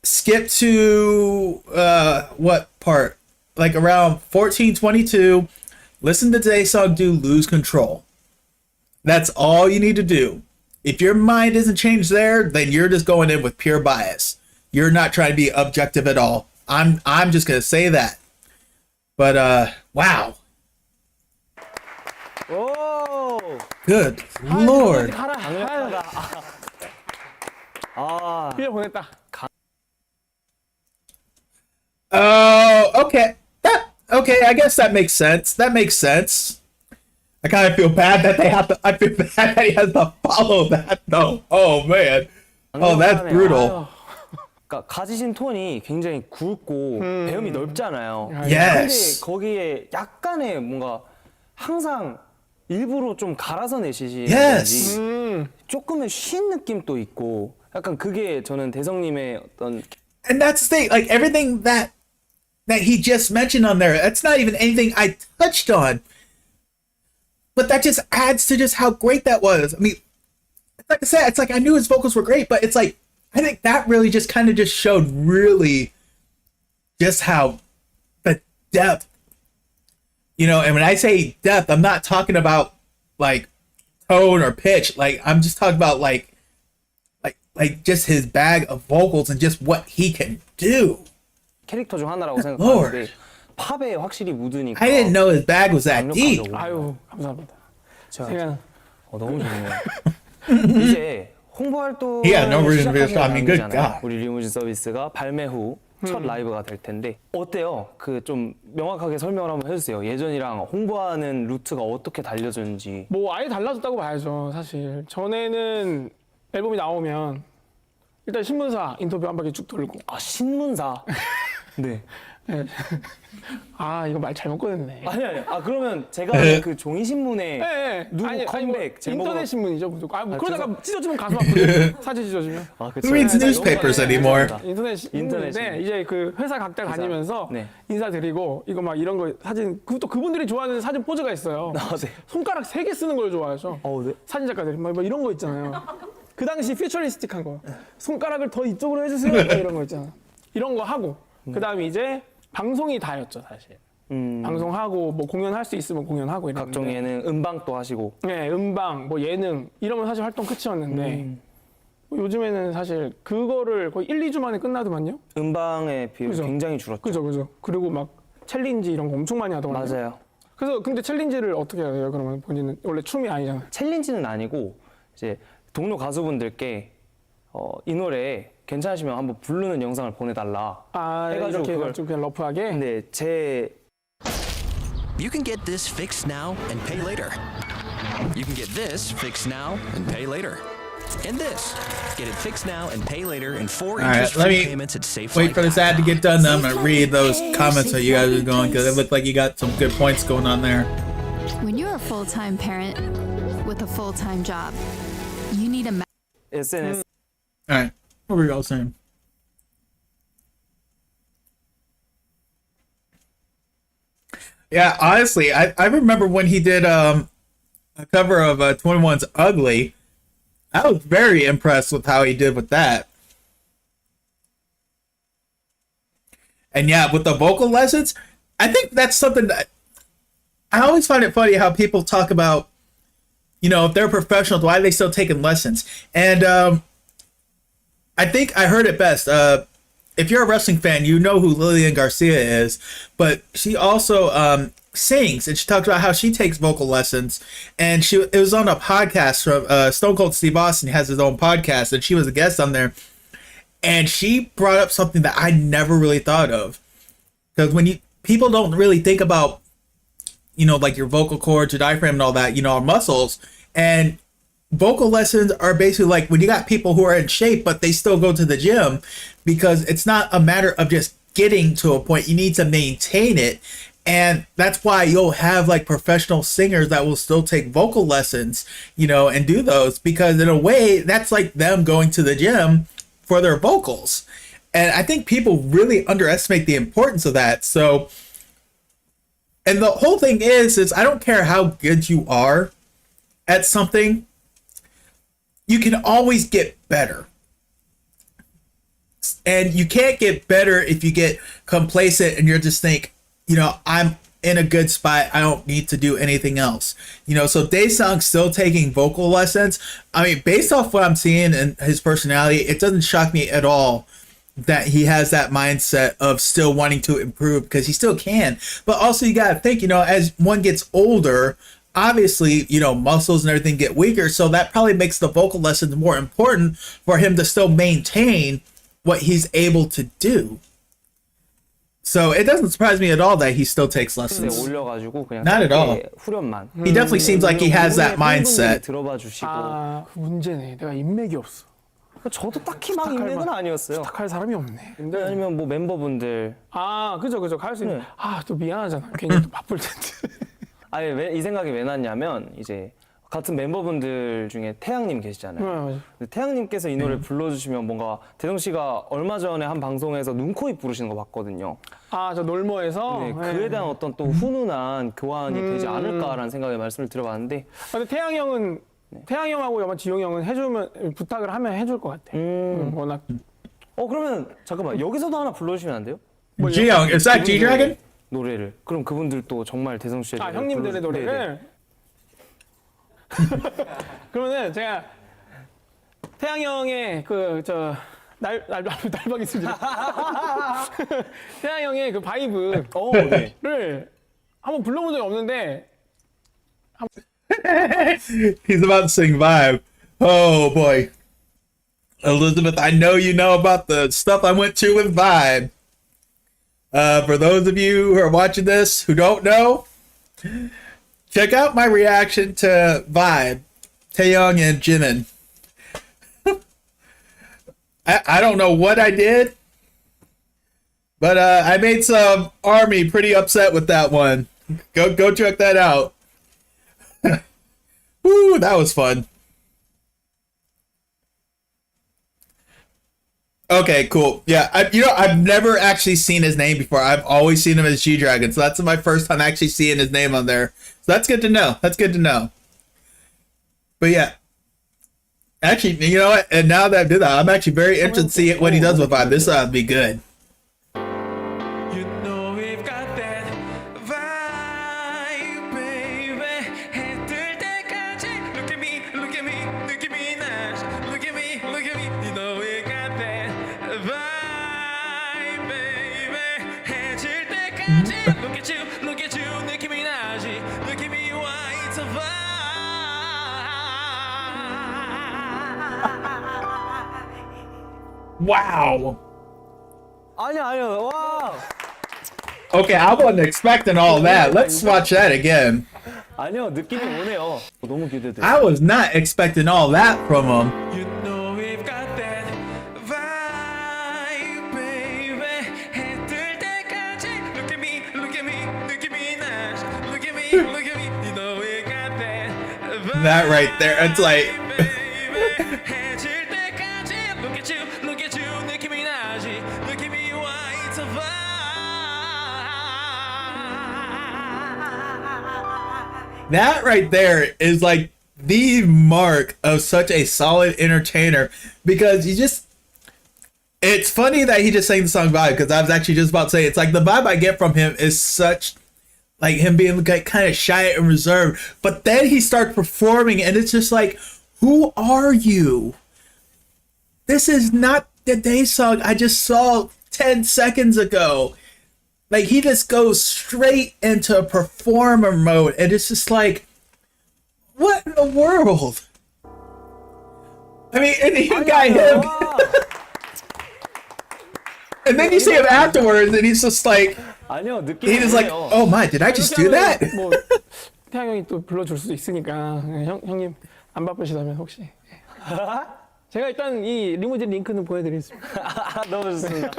skip to what part? Like around 1422, listen to Daesung do Lose Control. That's all you need to do. If your mind isn't changed there, then you're just going in with pure bias. You're not trying to be objective at all. I'm just gonna say that. But wow. 오. Good Lord. 아. 빌려 보냈다. Oh, okay. Okay, I guess that makes sense. That makes sense. I kind of feel bad that they have to. I feel bad that he has to follow that though. Oh man. Oh, that's brutal. 그러니까 가지신 톤이 굉장히 굵고 배음이 넓잖아요. Yes. 근데 거기에 약간의 뭔가 항상 일부러 좀 갈아서 내시지. Yes. 조금의 쉰 느낌도 있고 약간 그게 저는 대성님의 어떤 And that's the thing. Like everything that he just mentioned on there, that's not even anything I touched on. But that just adds to just how great that was. I mean, like I said, it's like I knew his vocals were great, but it's like I think that really just kind of just showed really just how the depth, you know, and when I say depth, I'm not talking about like tone or pitch. Like I'm just talking about like just his bag of vocals and just what he can do. 캐릭터 중 하나라고 생각하는데 팝에 확실히 묻으니까 I didn't know his bag was that deep. 아유, 감사합니다. 제가 너무 좋네요. 이제 홍보 활동을 Yeah, no reason to be 시작하는 I mean, good 단계잖아요. God. 우리 리무진 서비스가 발매 후 첫 라이브가 될 텐데 어때요? 그 좀 명확하게 설명을 한번 해주세요. 예전이랑 홍보하는 루트가 어떻게 달려졌는지. 뭐 아예 달라졌다고 봐야죠. 사실 전에는 앨범이 나오면 일단 신문사 인터뷰 한 바퀴 쭉 돌고. 아 신문사. 네. 네. 아 이거 말 잘못 꺼냈네. 아니. 아 그러면 제가 그 종이 신문에 네. 누구 컴백 뭐 제목으로- 인터넷 신문이죠 무조건. 아, 뭐 그러다가 죄송- 찢어지면 가슴 아프죠. 사진 찢어지면. 아 Who reads newspapers anymore? 인터넷 신문인데 신문. 이제 그 회사 각자 다니면서 네. 인사드리고 이거 막 이런 거 사진 또 그분들이 좋아하는 사진 포즈가 있어요. 아, 네. 손가락 3개 쓰는 걸 좋아하죠. 네. 사진 작가들이 막 이런 거 있잖아요. 그 당시 퓨처리스틱한 거. 손가락을 더 이쪽으로 해주세요. 막 이런 거 있잖아. 이런 거 하고 그다음에 이제 방송이 다였죠 사실. 방송하고 뭐 공연할 수 있으면 공연하고 이런 각종 예능 음방도 하시고. 네, 음방, 뭐 예능 이러면 사실 활동 끝이었는데 뭐 요즘에는 사실 그거를 거의 1, 2주 만에 끝나더만요. 음방의 비율이 그죠. 굉장히 줄었죠. 그죠. 그리고 막 챌린지 이런 거 엄청 많이 하더라고요. 맞아요. 그래서 근데 챌린지를 어떻게 해야 돼요? 그러면 본인은 원래 춤이 아니잖아요. 챌린지는 아니고 이제 동료 가수분들께 이 노래 괜찮으시면 한번 부르는 영상을 보내달라. 아, 해가지고 이렇게 그걸- 좀 그냥 러프하게. 근데 제 You can get this fixed now and pay later. You can get this fixed now and pay later. And this. Get it fixed now and pay later in 4 All right, let interest-free me payments at Safe wait for this ad to get done. Then I'm gonna read those comments that you guys are going because it looked like you got some good points going on there. When you're a full-time parent with a full-time job, you need a SNS All right, what were y'all saying? Yeah, honestly, I remember when he did a cover of 21's Ugly. I was very impressed with how he did with that. And yeah, with the vocal lessons, I think that's something that I always find it funny how people talk about, you know, if they're professionals, why are they still taking lessons? And I think I heard it best. If you're a wrestling fan, you know who Lillian Garcia is, but she also sings, and she talks about how she takes vocal lessons. And it was on a podcast from Stone Cold Steve Austin. He has his own podcast, and she was a guest on there. And she brought up something that I never really thought of, because people don't really think about, like your vocal cords, your diaphragm, and all that, our muscles. And vocal lessons are basically like when you got people who are in shape, but they still go to the gym, because it's not a matter of just getting to a point. You need to maintain it. And that's why you'll have like professional singers that will still take vocal lessons, and do those, because in a way that's like them going to the gym for their vocals. And I think people really underestimate the importance of that. So, and the whole thing is I don't care how good you are at something, you can always get better. And you can't get better if you get complacent and you're just think, I'm in a good spot, I don't need to do anything else. So Daesung's still taking vocal lessons. I mean, based off what I'm seeing and his personality, it doesn't shock me at all that he has that mindset of still wanting to improve, because he still can. But also you got to think, as one gets older, obviously, muscles and everything get weaker. So that probably makes the vocal lessons more important for him to still maintain what he's able to do. So it doesn't surprise me at all that he still takes lessons. Not at all. He definitely seems like he has that mindset. 아, 그 문제네. 내가 인맥이 없어. 저도 딱히 막 인맥은 아니었어요. 부탁할 사람이 없네. 근데 아니면 뭐 멤버분들. 아, 그죠. 갈 수 있는. 아, 또 미안하잖아. 괜히 또 바쁠 텐데. 아니, 이 생각이 왜 났냐면, 이제 같은 멤버분들 중에 태양님 계시잖아요. 근데 태양님께서 이 노래 불러주시면 뭔가 대성 씨가 얼마 전에 한 방송에서 눈, 코, 입 부르시는 거 봤거든요. 아, 저 놀모에서? 네, 그에 대한 어떤 또 훈훈한 교환이 되지 않을까라는 생각에 말씀을 드려봤는데. 근데 태양 형하고 아마 지용 형은 부탁을 하면 해줄 것 같아. 워낙. 그러면 잠깐만, 여기서도 하나 불러주시면 안 돼요? Jiyoung, is that G-Dragon? 노래를. 그럼 그분들도 정말 대성 씨의 노래를. 형님들의 노래를? 그러면은 제가 태양 형의 날박이 수준 태양 형의 그 바이브를 한번 불러본 적이 없는데 He's about to sing Vibe. Oh boy. Elizabeth, I know you know about the stuff I went to with Vibe. For those of you who are watching this who don't know, check out my reaction to Vibe, Taeyong and Jimin. I don't know what I did, but I made some army pretty upset with that one. Go check that out. Woo, that was fun. Okay, cool. Yeah, I've never actually seen his name before. I've always seen him as G-Dragon, so that's my first time actually seeing his name on there. So that's good to know. That's good to know. But yeah. Actually, you know what? And now that I did that, I'm actually very interested to see what he does with Vibe. This would be good. You know we've got that vibe, baby. 해 뜰 때까지 look at me, look at me, look at me now. Look at me, look at me. You know we got that vibe, baby. 해 질 때까지 look at you, look at you. 느낌이 나지. Look at me, why it's a vibe. Wow. 아니요. 와. Okay, I wasn't expecting all that. Let's watch that again. 아니요, 느낌이 오네요. 너무 기대돼. I was not expecting all that from him. You know we've got that vibe, baby. 해 뜰 때까지 look at me, look at me, look at me now. Look at me, look at me. You know we got that vibe. That right there, it's like 해 질 때까지 look at you, look at you. 느낌이 나지. Look at me, why it's a vibe. that right there is like the mark of such a solid entertainer, because it's funny that he just sang the song Vibe, because I was actually just about to say, it's like the vibe I get from him is such like him being like kind of shy and reserved, but then he starts performing and it's just like, who are you? this is not the Daesung I just saw 10 seconds ago. Like, he just goes straight into performer mode, and it's just like, what in the world? I mean, and you got him. And then you see him afterwards, and he's just like, 아니요, he's just like, oh my, did I just do that? 뭐 태양 형이 또 불러줄 수도 있으니까 형님 안 바쁘시다면 혹시 제가 일단 이 리무진 링크는 보여드리겠습니다. 너무 좋습니다.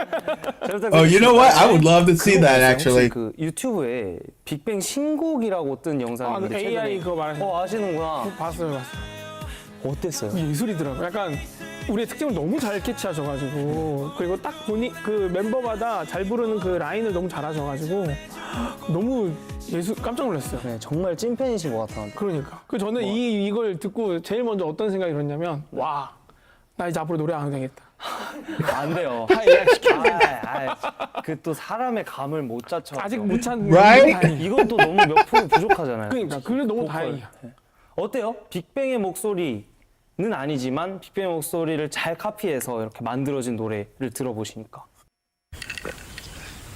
Oh, you know what? I would love to see that actually. 그 유튜브에 빅뱅 신곡이라고 뜬 영상이 있는데 AI 그거 말하시는 아시는구나. 봤어요. 어땠어요? 예술이더라고요. 약간 우리의 특징을 너무 잘 캐치하셔가지고 그리고 딱 보니 그 멤버마다 잘 부르는 그 라인을 너무 잘하셔가지고 너무 깜짝 놀랐어요. 네, 정말 찐팬이신 것 같아요. 그러니까. 그 저는 이걸 듣고 제일 먼저 어떤 생각이 들었냐면 와, 나 이제 앞으로 노래 안 해도 되겠다. 안 돼요. 그 또 사람의 감을 못 찾쳐. 아직 못 찾는. Right? 이건 또 너무 몇 프로 부족하잖아요. 그러니까 그게 너무 다행이야. 어때요? 빅뱅의 목소리는 아니지만 빅뱅의 목소리를 잘 카피해서 이렇게 만들어진 노래를 들어보시니까.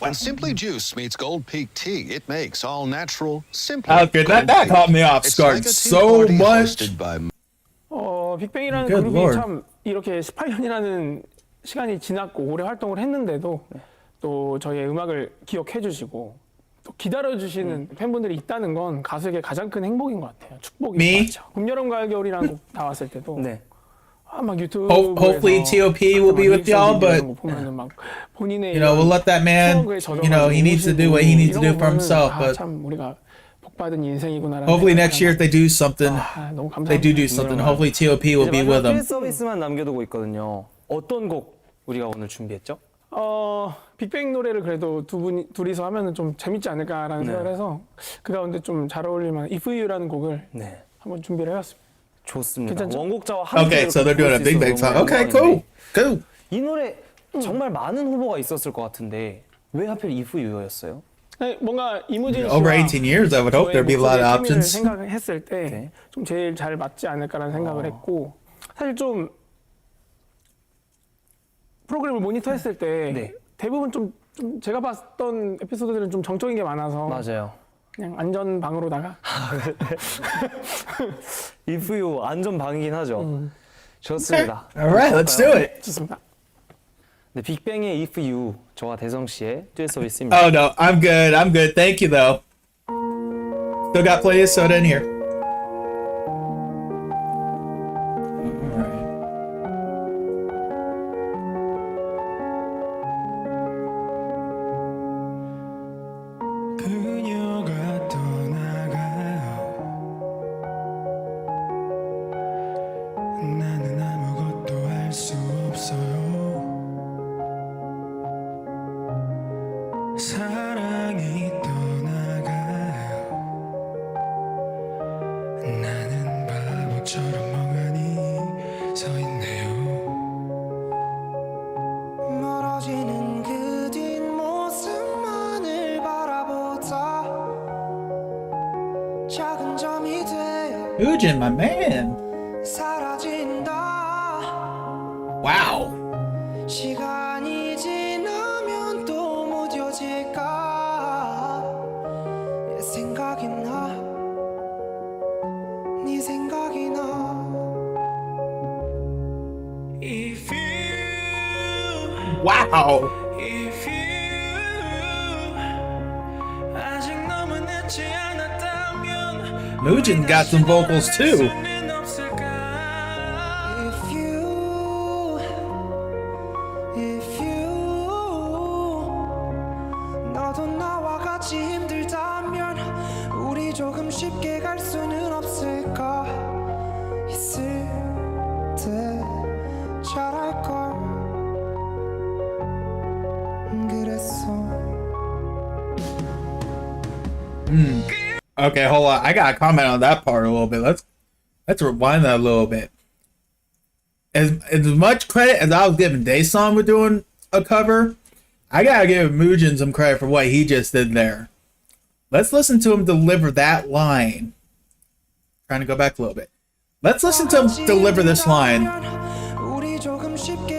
When Simply Juice meets Gold Peak Tea, it makes all natural, simply. Okay, that caught me off guard so much. 빅뱅이라는 Good 그룹이 Lord. 참 이렇게 18년이라는 시간이 지났고 오래 활동을 했는데도 또 저희의 음악을 기억해 주시고 또 기다려 주시는 팬분들이 있다는 건 가수에게 가장 큰 행복인 것 같아요. 축복인 것 같죠. 봄, 여름, 가을, 겨울이라는 곡 나왔을 때도 네. 막 유튜브에서 Hopefully TOP will be with y'all, but 보면은 막 본인의 you know, we'll let that man, you know, he needs to do what he needs to do for himself. But 참 우리가 복받은 인생이구나라는 hopefully next year if they do something, 너무 they do something. Hopefully TOP will be with him. 서비스만 남겨두고 있거든요. 어떤 곡 우리가 오늘 준비했죠? 빅뱅 노래를 그래도 둘이서 하면은 좀 재밌지 않을까라는 생각을 해서 그 가운데 좀 잘 어울릴 만한 If You라는 곡을 한번 준비를 해봤습니다. 좋습니다. 괜찮죠? 원곡자와 함께 Okay, so they're doing a Big Bang song. Okay, cool, cool. 이 노래 정말 많은 후보가 있었을 것 같은데 왜 하필 If You였어요? 뭔가 이무진 씨와 Over 18 years, I would hope there'd be a lot of options. 생각했을 때 좀 제일 잘 맞지 않을까라는 생각을 했고 사실 좀 프로그램을 모니터했을 때 대부분 좀 제가 봤던 에피소드들은 좀 정적인 게 많아서 맞아요. 그냥 안전 방으로다가 If You 안전 방이긴 하죠. 좋습니다. Alright, let's do it. 좋습니다. 네, 빅뱅의 If You 저와 대성 씨의 듀엣 서비스입니다. Oh no, I'm good. I'm good. Thank you though. Still got plenty of soda in here. 그녀가 떠나가요. 나는 아무것도 할 수 없어요. 사랑이 떠나가요. 나는 바보처럼 멍하니 서 있네요. 멀어지는 그 뒷모습만을 바라보다 작은 점이 되어 Leemujin, my man. 사라진다. Wow. 시간이 지나면 또 무뎌질까. 내 생각이 나. 네 생각이 나. If you, Wow. if you 아직 너무 늦지 않았다면 Leemujin got some vocals too. 수는 없을까. If you, if you 너도 나와 같이 힘들다면 우리 조금 쉽게 갈 수는 없을까. 있을 때 잘할걸 그랬어. Okay, hold on. I gotta comment on that part a little bit. Let's rewind that a little bit. As much credit as I was giving Daesun for doing a cover, I gotta give Leemujin some credit for what he just did there. Let's listen to him deliver that line. Trying to go back a little bit. Let's listen to him deliver this line. 우리 조금 쉽게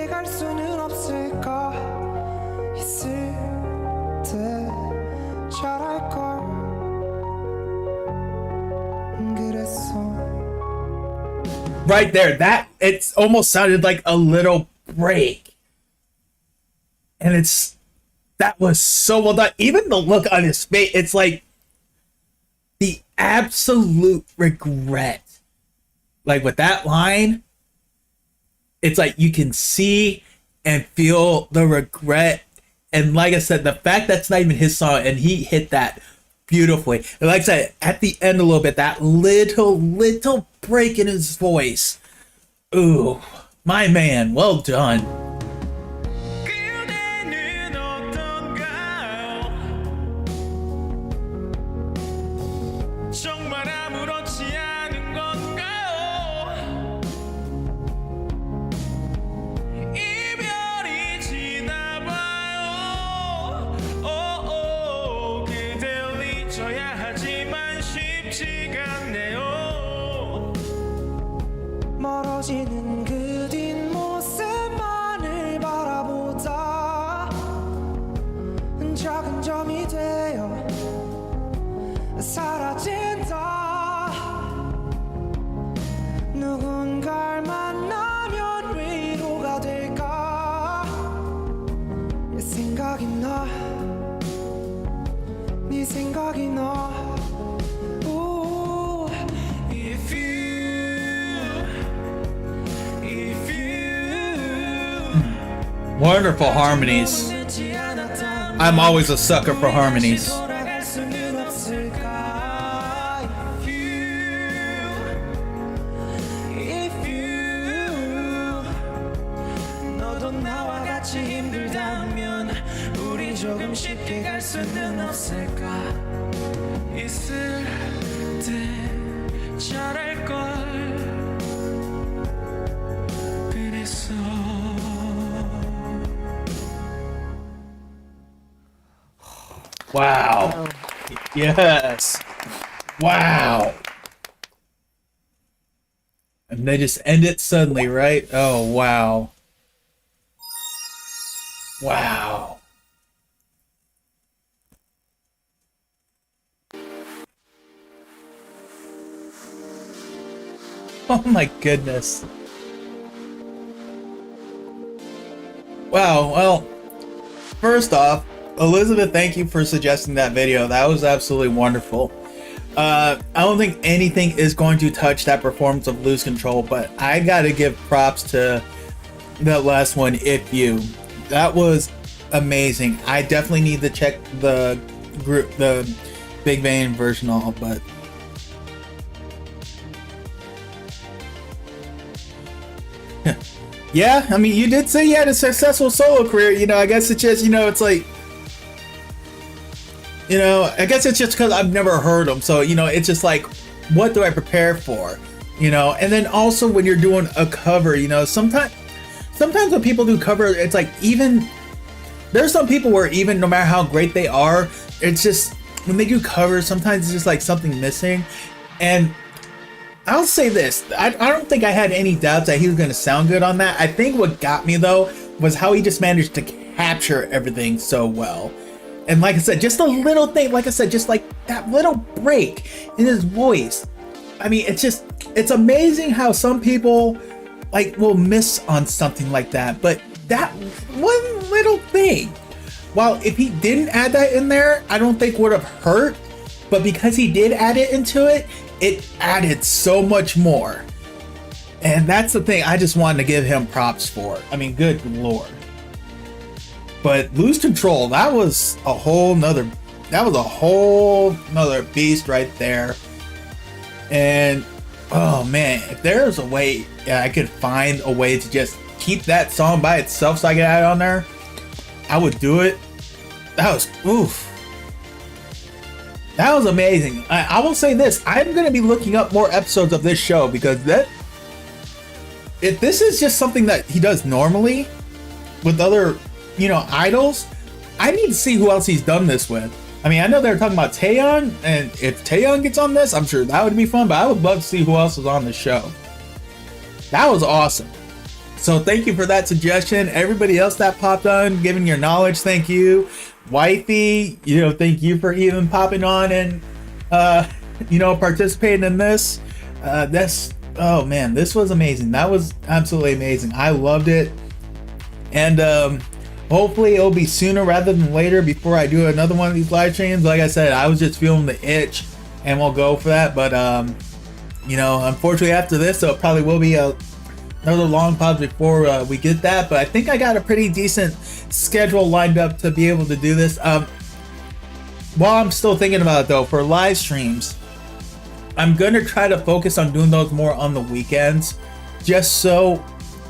right there, that it's almost sounded like a little break. And that was so well done. Even the look on his face, it's like the absolute regret. Like with that line, it's like you can see and feel the regret. And like I said, the fact that's not even his song and he hit that beautifully. And like I said, at the end a little bit, that little break in his voice. Ooh, my man, well done. 멀어지는 그 뒷모습만을 바라보자 작은 점이 되어 사라진다 누군가를 만나면 위로가 될까 네 생각이 나 네 생각이 나 Wonderful harmonies. I'm always a sucker for harmonies. Wow. Yes. Wow. And they just end it suddenly, right? Oh, wow. Wow. Oh my goodness. Wow, well, first off, Elizabeth, thank you for suggesting that video. That was absolutely wonderful. I don't think anything is going to touch that performance of Lose Control, but I gotta give props to that last one, If You. That was amazing. I definitely need to check the group, the Big Bang version all, but yeah, I mean, you did say you had a successful solo career. You know, I guess it's just, you know, it's like, you know, I guess it's just because I've never heard them. So, you know, it's just like, what do I prepare for? You know, and then also when you're doing a cover, you know, sometimes when people do cover, it's like, even there's some people where even no matter how great they are, it's just when they do covers, sometimes it's just like something missing. And I'll say this, I don't think I had any doubts that he was going to sound good on that. I think what got me though was how he just managed to capture everything so well. And like I said, just a little thing, like I said, just like that little break in his voice. I mean, it's amazing how some people like will miss on something like that. But that one little thing, while if he didn't add that in there, I don't think would have hurt. But because he did add it into it, it added so much more. And that's the thing I just wanted to give him props for. I mean, good Lord. But Lose Control, that was a whole nother beast right there. And oh man, if there's a way I could find a way to just keep that song by itself so I could add it on there, I would do it. That was oof. That was amazing. I will say this, I'm going to be looking up more episodes of this show because if this is just something that he does normally with other, you know, idols, I need to see who else he's done this with. I mean, I know they're talking about Taeyeon, and if Taeyeon gets on this, I'm sure that would be fun, but I would love to see who else is on the show. That was awesome. So thank you for that suggestion. Everybody else that popped on, giving your knowledge, thank you. Wifey, you know, thank you for even popping on and, you know, participating in this. That's oh man, this was amazing. That was absolutely amazing. I loved it. And hopefully it'll be sooner rather than later before I do another one of these live streams. Like I said, I was just feeling the itch and we'll go for that. But you know, unfortunately after this, so it probably will be another long pause before we get that. But I think I got a pretty decent schedule lined up to be able to do this. While I'm still thinking about it though, for live streams, I'm gonna try to focus on doing those more on the weekends, just so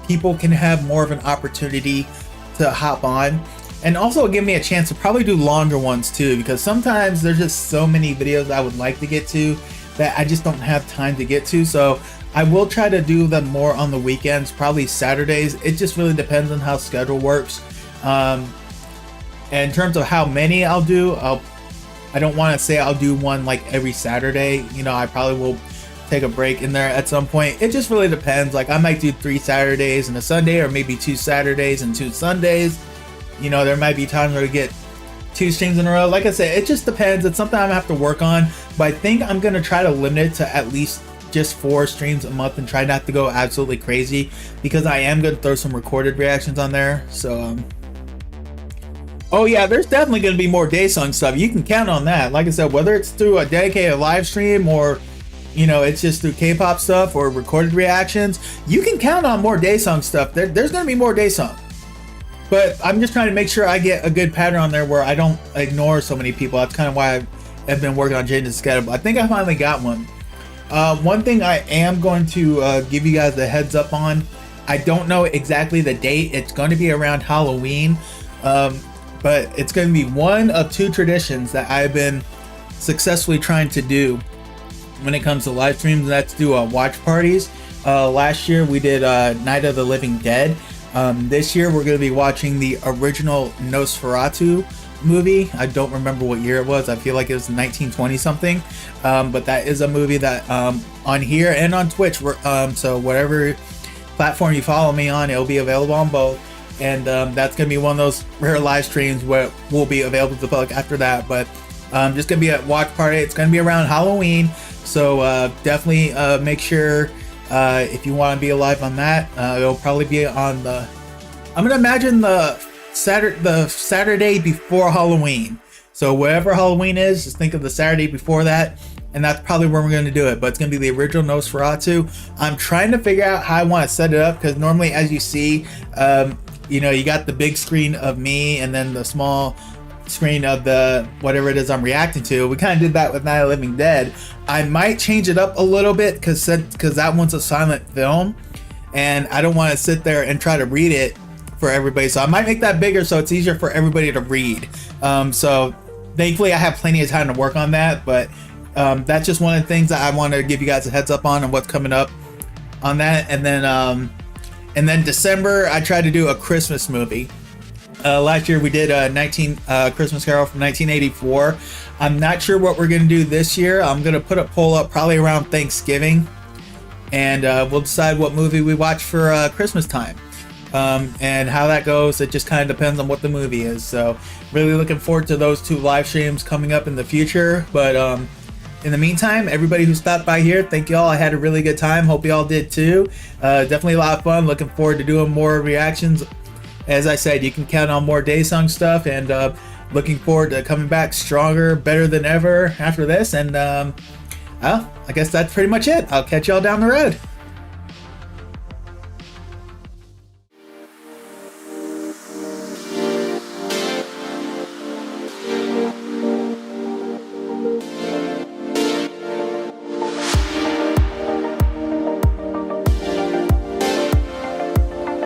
people can have more of an opportunity to hop on, and also give me a chance to probably do longer ones too, because sometimes there's just so many videos I would like to get to that I just don't have time to get to. So I will try to do them more on the weekends, probably Saturdays. It just really depends on how schedule works. And in terms of how many I'll do, I don't want to say I'll do one like every Saturday. You know, I probably will take a break in there at some point. It just really depends. Like I might do 3 Saturdays and a Sunday, or maybe 2 Saturdays and 2 Sundays. You know, there might be times where I get 2 streams in a row. Like I said, it just depends. It's something I have to work on, but I think I'm gonna try to limit it to at least just 4 streams a month and try not to go absolutely crazy, because I am gonna throw some recorded reactions on there. So oh yeah, there's definitely going to be more Daesung stuff. You can count on that. Like I said, whether it's through a dedicated live stream or, you know, it's just through K-pop stuff or recorded reactions, you can count on more Daesung stuff. There's going to be more Daesung. But I'm just trying to make sure I get a good pattern on there where I don't ignore so many people. That's kind of why I've been working on changing the schedule. I think I finally got one. One thing I am going to give you guys a heads up on, I don't know exactly the date. It's going to be around Halloween. But it's going to be one of 2 traditions that I've been successfully trying to do when it comes to live streams, and that's do watch parties. Last year we did Night of the Living Dead. This year we're going to be watching the original Nosferatu movie. I don't remember what year it was. I feel like it was 1920 something. But that is a movie that on here and on Twitch, so whatever platform you follow me on, it'll be available on both. And that's going to be one of those rare live streams where will be available to the public after that. But just going to be a watch party. It's going to be around Halloween. So definitely make sure if you want to be alive on that, it'll probably be on the, I'm going to imagine the Saturday before Halloween. So whatever Halloween is, just think of the Saturday before that. And that's probably where we're going to do it. But it's going to be the original Nosferatu. I'm trying to figure out how I want to set it up, because normally, as you see, you know, you got the big screen of me and then the small screen of the whatever it is I'm reacting to. We kind of did that with Night of the Living Dead. I might change it up a little bit because that one's a silent film and I don't want to sit there and try to read it for everybody. So I might make that bigger so it's easier for everybody to read. So thankfully I have plenty of time to work on that, but that's just one of the things that I want to give you guys a heads up on and what's coming up on that. And then December, I tried to do a Christmas movie. Last year we did a Christmas Carol from 1984. I'm not sure what we're gonna do this year. I'm gonna put a poll up probably around Thanksgiving, and we'll decide what movie we watch for Christmas time. And how that goes, it just kind of depends on what the movie is. So really looking forward to those 2 live streams coming up in the future. But in the meantime, everybody who stopped by here, thank y'all. I had a really good time. Hope y'all did too. Definitely a lot of fun. Looking forward to doing more reactions. As I said, you can count on more Daesung stuff, and looking forward to coming back stronger, better than ever after this. And well, I guess that's pretty much it. I'll catch y'all down the road.